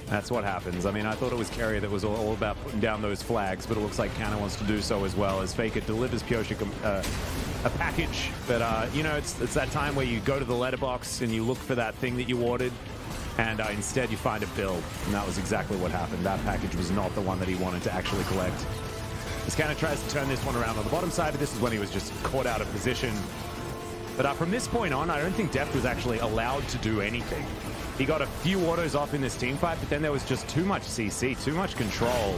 That's what happens. I mean, I thought it was Keria that was all about putting down those flags, but it looks like Kana wants to do so as well, as Faker delivers Pyosik a package. But, you know, it's that time where you go to the letterbox and you look for that thing that you ordered, and instead you find a build. And that was exactly what happened. That package was not the one that he wanted to actually collect. As Kana tries to turn this one around on the bottom side, but this is when he was just caught out of position. But from this point on, I don't think Deft was actually allowed to do anything. He got a few autos off in this team fight, but then there was just too much CC, too much control.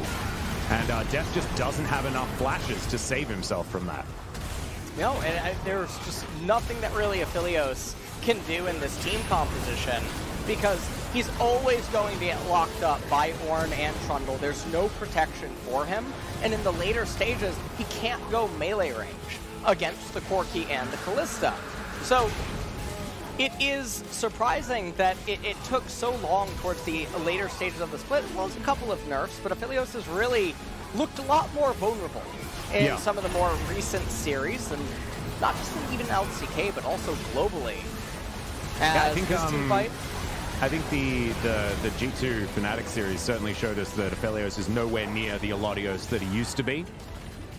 And Deft just doesn't have enough flashes to save himself from that. No, and there's just nothing that really Aphelios can do in this team composition, because he's always going to get locked up by Ornn and Trundle. There's no protection for him, and in the later stages, he can't go melee range against the Corki and the Kalista. So it is surprising that it took so long towards the later stages of the split. Well, it's a couple of nerfs, but Aphelios has really looked a lot more vulnerable in some of the more recent series, and not just in even LCK, but also globally. Yeah, As this team fight. I think the G2 Fnatic series certainly showed us that Aphelios is nowhere near the Elodios that he used to be.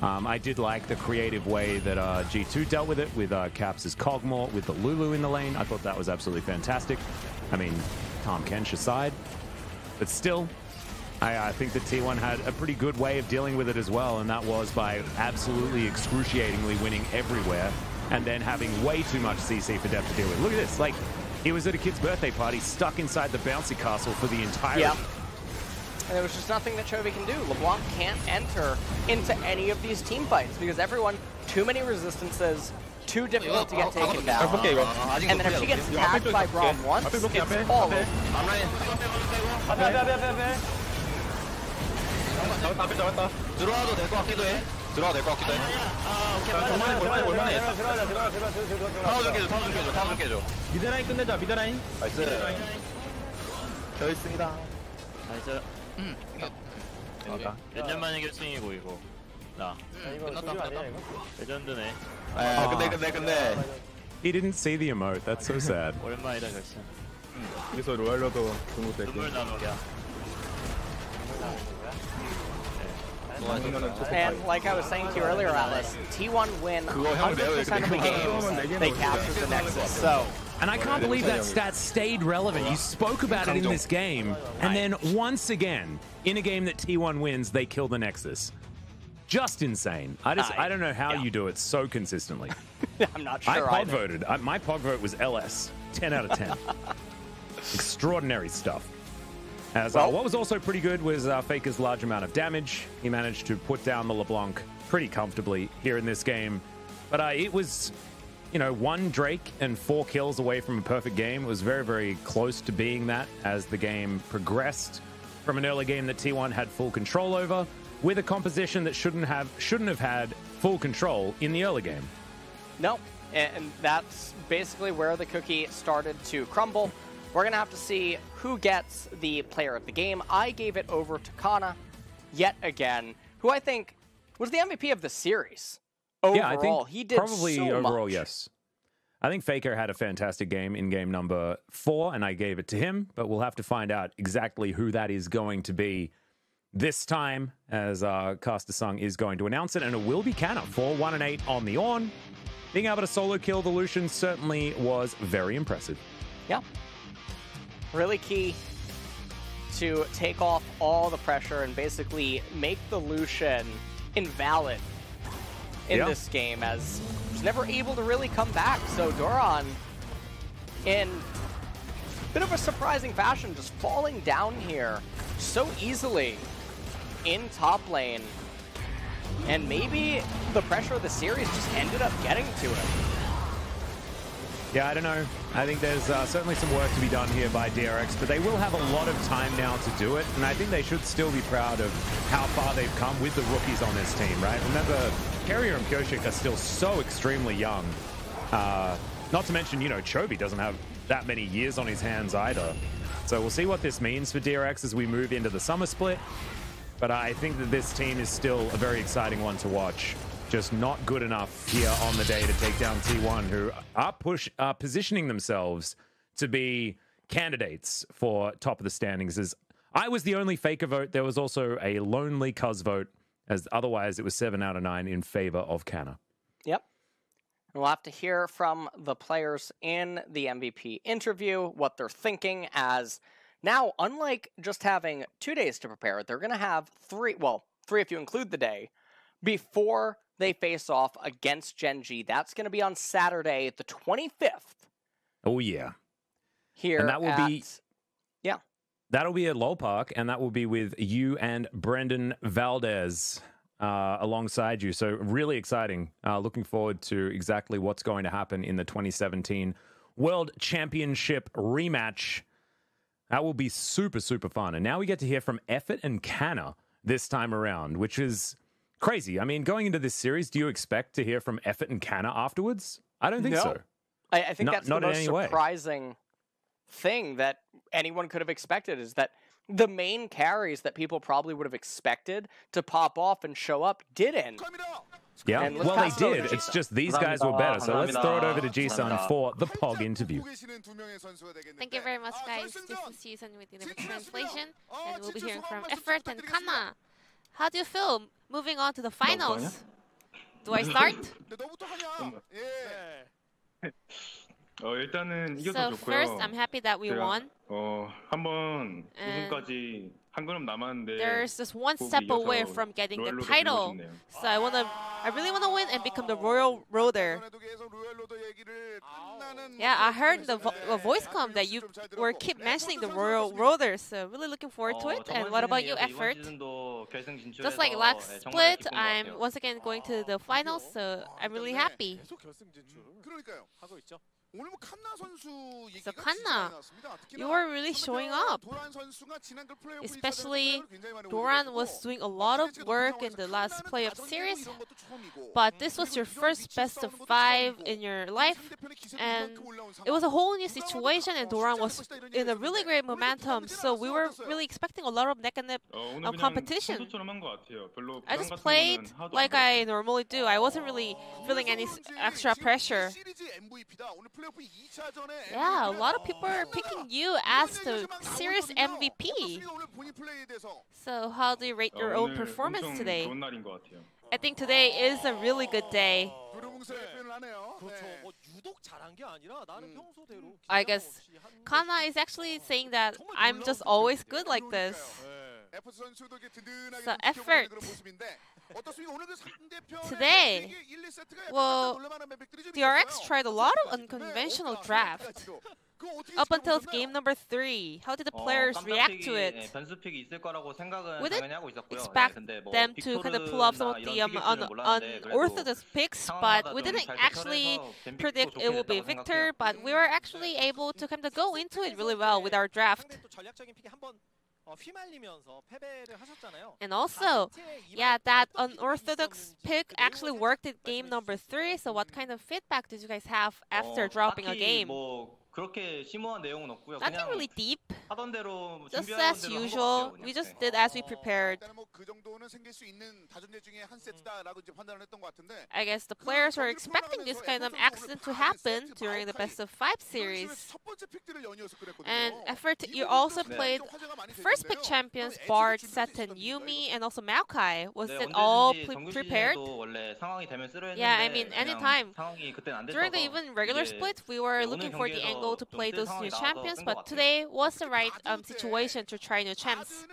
I did like the creative way that G2 dealt with it, with Caps' Kog'Maw, with the Lulu in the lane. I thought that was absolutely fantastic. I mean, Tahm Kench aside. But still, I think that T1 had a pretty good way of dealing with it as well, and that was by absolutely excruciatingly winning everywhere and then having way too much CC for Deft to deal with. Look at this. Like, he was at a kid's birthday party, stuck inside the bouncy castle for the entire... Yeah. And there was just nothing that Chovy can do. LeBlanc can't enter into any of these team fights because everyone, too many resistances, too difficult to get taken down. And then if she gets attacked by Braum once, it's all over. 들어와도 될 것 같기도 해. 들어와도 될 것 같기도 해. 올만해. 타워 좀 깨줘. 타워 좀 깨줘. 미드라인 끝내자. 미드라인. 나이스. 저 있습니다. 나이스. 몇 년 만에 결승이고 이거. 나. 끝났다. 레전드네. 근데. He didn't see the emote. That's so sad. 오랜만이다 결승. 여기서 로얄러도 중국대. 눈물 나누기야. And like I was saying to you earlier, Atlas, T1 win 100% of the games they captured the Nexus. So, and I can't believe that stat stayed relevant. You spoke about it in this game, and then once again, in a game that T1 wins, they kill the Nexus. Just insane. I don't know how you do it so consistently. I'm not sure. I pog voted. My pog vote was LS. 10 out of 10. Extraordinary stuff. As what was also pretty good was Faker's large amount of damage. He managed to put down the LeBlanc pretty comfortably here in this game. But it was, you know, 1 Drake and 4 kills away from a perfect game. It was very, very close to being that as the game progressed from an early game that T1 had full control over, with a composition that shouldn't have had full control in the early game. No, and that's basically where the cookie started to crumble. We're going to have to see who gets the player of the game. I gave it over to Kana, yet again, who I think was the MVP of the series. Overall, yeah, I think he did probably so overall, much. yes. I think Faker had a fantastic game in game number 4, and I gave it to him, but we'll have to find out exactly who that is going to be this time, as Caster Sung is going to announce it, and it will be Kana for 1-8 on the Ornn. Being able to solo kill the Lucian certainly was very impressive. Yeah. Really key to take off all the pressure and basically make the Lucian invalid in this game, as he was never able to really come back. So Doran, in a bit of a surprising fashion, just falling down here so easily in top lane. And maybe the pressure of the series just ended up getting to him. Yeah, I don't know. I think there's certainly some work to be done here by DRX, but they will have a lot of time now to do it, and I think they should still be proud of how far they've come with the rookies on this team, right? Remember, Carrier and Kyoshik are still so extremely young. Not to mention, you know, Chovy doesn't have that many years on his hands either. So we'll see what this means for DRX as we move into the summer split. But I think that this team is still a very exciting one to watch. Just not good enough here on the day to take down T1, who are positioning themselves to be candidates for top of the standings. As I was the only Faker vote, there was also a lonely Cuz vote, as otherwise it was 7 out of 9 in favor of Kana. Yep. We'll have to hear from the players in the MVP interview what they're thinking, as now, unlike just having 2 days to prepare, they're going to have 3, well, 3 if you include the day, before they face off against Gen G. That's going to be on Saturday, the 25th. Oh, yeah. Here and that will be... Yeah. That'll be at Lol Park, and that will be with you and Brendan Valdez alongside you. So really exciting. Looking forward to exactly what's going to happen in the 2017 World Championship rematch. That will be super, super fun. And now we get to hear from Effort and Kana this time around, which is crazy. I mean, going into this series, do you expect to hear from Effort and Kana afterwards? I don't think so. I think that's the most surprising thing that anyone could have expected, is that the main carries that people probably would have expected to pop off and show up didn't. Yeah, And let's well, they pass it over to did. It's Jisun. just these guys were better. So let's throw it over to Jisun 감사합니다. for the POG interview. Thank you very much, guys. This is Susan with Universal Translation, and we'll be hearing from Effort and Kana. How do you feel moving on to the finals? Do I start? 일단은 이겨서 So 좋고요. first, I'm happy that we 제가, won. 한번 And 우승까지 한 걸음 남았는데 There's just one 꼭 step 이겨서 away from getting the 로얄로드 title. 불러주네요. So I really want to win and become the Royal Roader. Yeah, I heard the voice com that you were keep mentioning the Royal Roader. So really looking forward to it. And what about you, Effort? Just like last split, I'm once again going to the finals. So I'm really happy. So Kanna, you were really showing up. Especially Doran was doing a lot of work in the last playoff series, but this was your first best of 5 in your life, and it was a whole new situation, and Doran was in a really great momentum, so we were really expecting a lot of neck and neck competition. I just played like I normally do. I wasn't really feeling any extra pressure. Yeah, a lot of people are picking you as the series MVP. So how do you rate your own performance today? I think today is a really good day. I guess Kana is actually saying that I'm just always good like this. So Effort. Today, well, DRX tried a lot of unconventional draft. Up until game number 3, how did the players react to it? We didn't expect them to kind of pull off some of the unorthodox picks, but we didn't actually predict it will be Victor, but we were actually able to kind of go into it really well with our draft. And also, yeah, that unorthodox pick actually worked in game number 3, so what kind of feedback did you guys have after dropping a game? Nothing really deep. Just as usual. We just did as we prepared. I guess the players were expecting this kind of accident to happen during the best of 5 series. And Effort, you also played first pick champions Bard, Seten, Yumi, and also Maokai. Was it all prepared? Yeah, I mean, anytime. During the even regular split, we were looking for the angle to play those new champions, but today was the right situation to try new champs.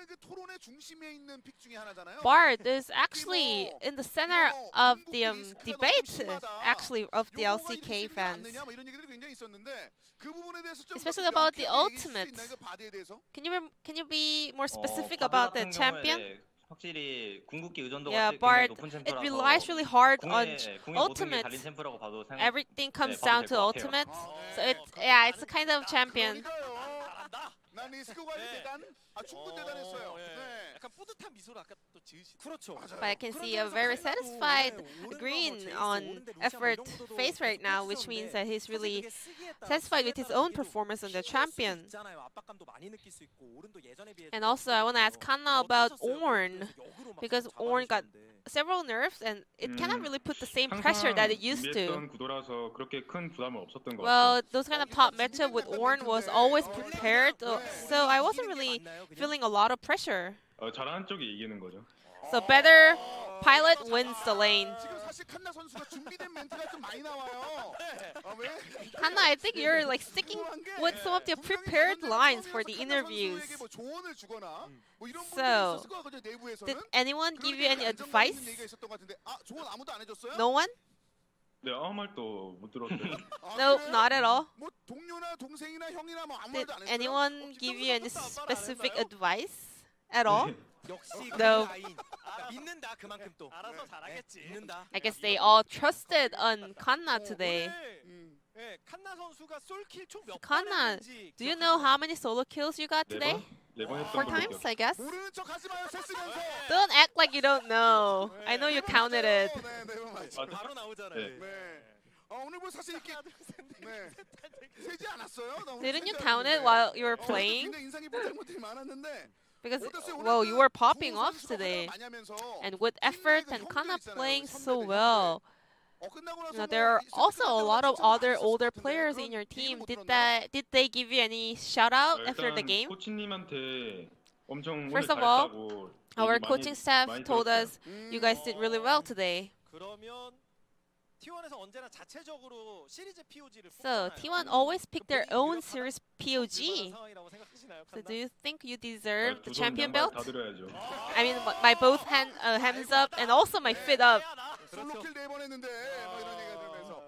Bard is actually in the center of the debate, actually, of the LCK fans. Especially about the ultimate. Can you be more specific about the champion? Yeah, Bard, it relies really hard on ultimate. Everything comes down to ultimate. So it's a kind of champion. But I can see a very satisfied green on Effort face right now, which means that he's really satisfied with his own performance on the champion. And also, I want to ask Kana about Ornn, because Ornn got several nerfs and it cannot really put the same pressure that it used to. Well, those kind of top matchup with Ornn was always prepared, so I wasn't really feeling a lot of pressure. So better pilot wins the lane. Kanna, I think you're like sticking with some of the prepared lines for the interviews. So, did anyone give you any advice? No one? No, not at all. Did anyone give you any specific advice at all? No. I guess they all trusted on Kanna today. Kanna, do you know how many solo kills you got today? 4 times, I guess. Don't act like you don't know. I know you counted it. Didn't you count it while you were playing? Because, well, you were popping off today. And with Effort and Kana playing so well, there are also a lot of other older players in your team. Did they give you any shout out after the game? 코치님한테 엄청 First 오늘 of all, 잘했다고 our 얘기 coaching 많이 staff told 들었어요. us you guys did really well today. 그러면 T1에서 언제나 자체적으로 시리즈 POG를 So T1 always pick their own series POG. So do you think you deserve the champion belt? 다 드려야죠. I mean, my both hands up and also my feet up. 솔로킬 4번 했는데 뭐 이런 얘기가 들으면서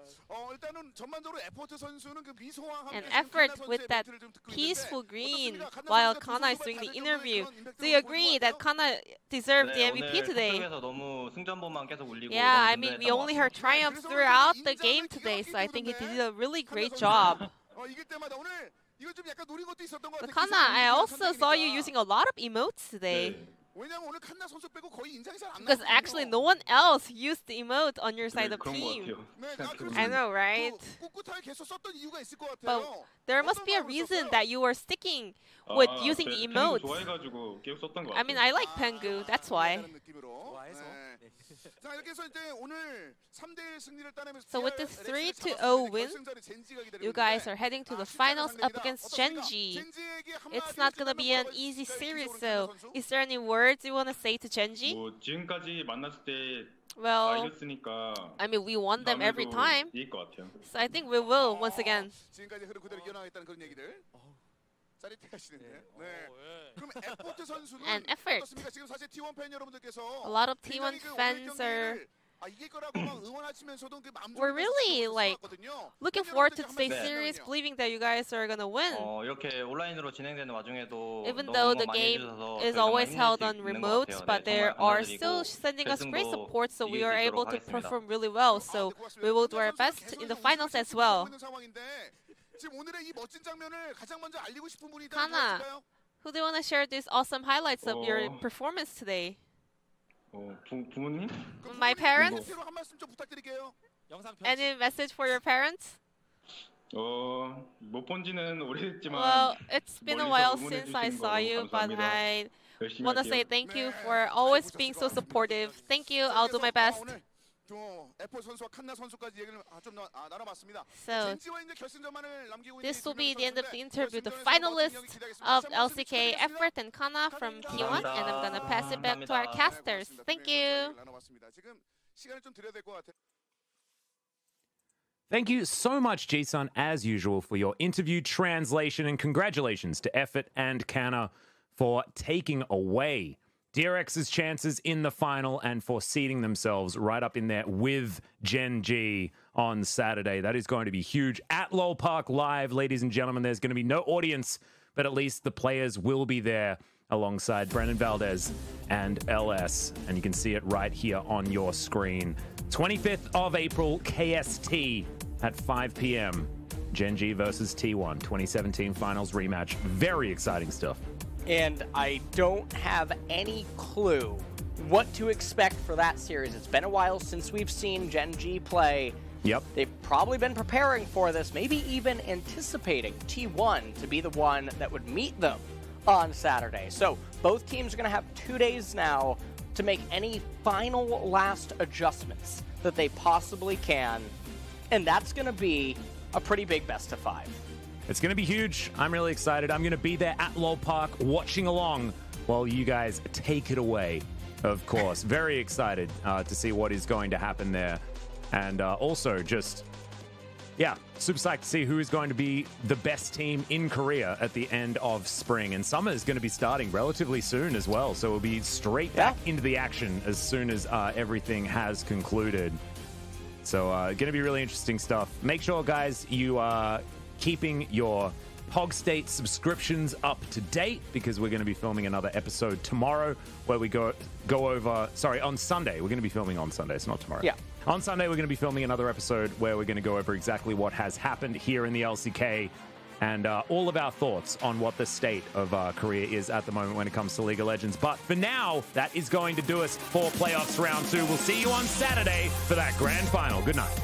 일단은 전반적으로 에포트 선수는 그 미소왕 And Effort with that peaceful green while Kana is doing the interview. Do you agree that Kana deserved the MVP today? 너무 승전보만 계속 울리고 Yeah, I mean, we only heard triumph throughout the game today, so I think he did a really great job. 이길 때마다 오늘 이거 좀 약간 노린 것도 있었던 것 But 같아요. Kana, I also saw you using a lot of emotes today. 왜냐면 오늘 칸나 선수 빼고 거의 인상이 잘 안 Because 나거든요. actually no one else used the emote on your side of 그런 것 team. 같아요. 네, I know, right? 꿋꿋하게 계속 썼던 이유가 있을 것 But 같아요. there must be a reason that you were sticking with using the emotes. 좋아해가지고 계속 썼던 것 같아요. I mean, I like Pengu, that's why. 자, 이렇게 해서 이제 오늘 3대1 승리를 따내면서 So with this 3-0 win, you guys are heading to the finals up against Genji. It's not gonna be an easy series, so is there any words you want to say to Genji? 뭐 지금까지 만났을 때 Well, 이겼으니까 I mean, we won them every 다음에도 time, 이길 것 같아요. so I think we will once again. 지금까지 흐름 그대로 이어나가겠다는 그런 얘기들. 짜릿해하시는데. 네. 그럼 에포트 선수는 And Effort. 어떻습니까? 지금 사실 T1 팬 여러분들께서 A lot of 굉장히 T1 그 오늘 fans are 경기를 이길 거라고 막 응원하시면서도 그 마음속에 We're really like looking forward to today's 네. series, believing that you guys are gonna win. 이렇게 온라인으로 진행되는 와중에도 Even 너무 though the 많이 game 해주셔서 is 저희가 always 많이 held 힘낼 on 수 있는 것 remotes, 같아요. but 네, they 정말 are 감사드리고 still sending us great 결승도 support, so we 이길 are 수 able 있도록 to 하겠습니다. perform really well. So we will do our best in the finals as well. 지금 오늘의 이 멋진 장면을 가장 먼저 알리고 싶은 분이 Kana, 있을까요? who do you want to share these awesome highlights of your Oh. performance today? 부모님? My parents? 한 말씀 좀 부탁드릴게요. Any message for your parents? 못 본지는 오래됐지만 Well, it's been a 멀리서 while 응원해 since I 주시는 saw 거 you, but 감사합니다. I 열심히 want to say 할게요. thank you for always being so supportive. Thank you. I'll do my best. 오늘 또 에포 선수와 칸나 선수까지 얘기를 좀 나눠봤습니다. So 젠지와 이제 결승전만을 남기고 있는 this will be 이 the end of the interview. The 결승전에서 finalists 멋진 경기 기대하겠습니다. of 다시 한번 LCK, 말씀 Effort and Kana from T1, and I'm gonna pass it back to our 감사합니다. casters. Thank you. 나눠봤습니다. 지금 시간을 좀 드려야 될 것 같아요. Thank you so much, Jisun, as usual, for your interview translation, and congratulations to Effort and Kana for taking away DRX's chances in the final and for seeding themselves right up in there with Gen G on Saturday. That is going to be huge. At Lowell Park Live, ladies and gentlemen, there's going to be no audience, but at least the players will be there alongside Brennan Valdez and LS. And you can see it right here on your screen. 25th of April, KST at 5 p.m. Gen G versus T1, 2017 finals rematch. Very exciting stuff. And I don't have any clue what to expect for that series. It's been a while since we've seen Gen G play. Yep. They've probably been preparing for this, maybe even anticipating T1 to be the one that would meet them on Saturday. So both teams are going to have 2 days now to make any final last adjustments that they possibly can. And that's going to be a pretty big best of 5. It's going to be huge. I'm really excited. I'm going to be there at Lowell Park watching along while you guys take it away, of course. Very excited to see what is going to happen there. And also just, yeah, super psyched to see who is going to be the best team in Korea at the end of spring. And summer is going to be starting relatively soon as well. So we'll be straight back into the action as soon as everything has concluded. So going to be really interesting stuff. Make sure, guys, you are keeping your Pog State subscriptions up to date because we're going to be filming another episode tomorrow where we go over, sorry, on Sunday. We're going to be filming on Sunday. It's not tomorrow. Yeah. On Sunday, we're going to be filming another episode where we're going to go over exactly what has happened here in the LCK and all of our thoughts on what the state of Korea is at the moment when it comes to League of Legends. But for now, that is going to do us for Playoffs Round 2. We'll see you on Saturday for that grand final. Good night.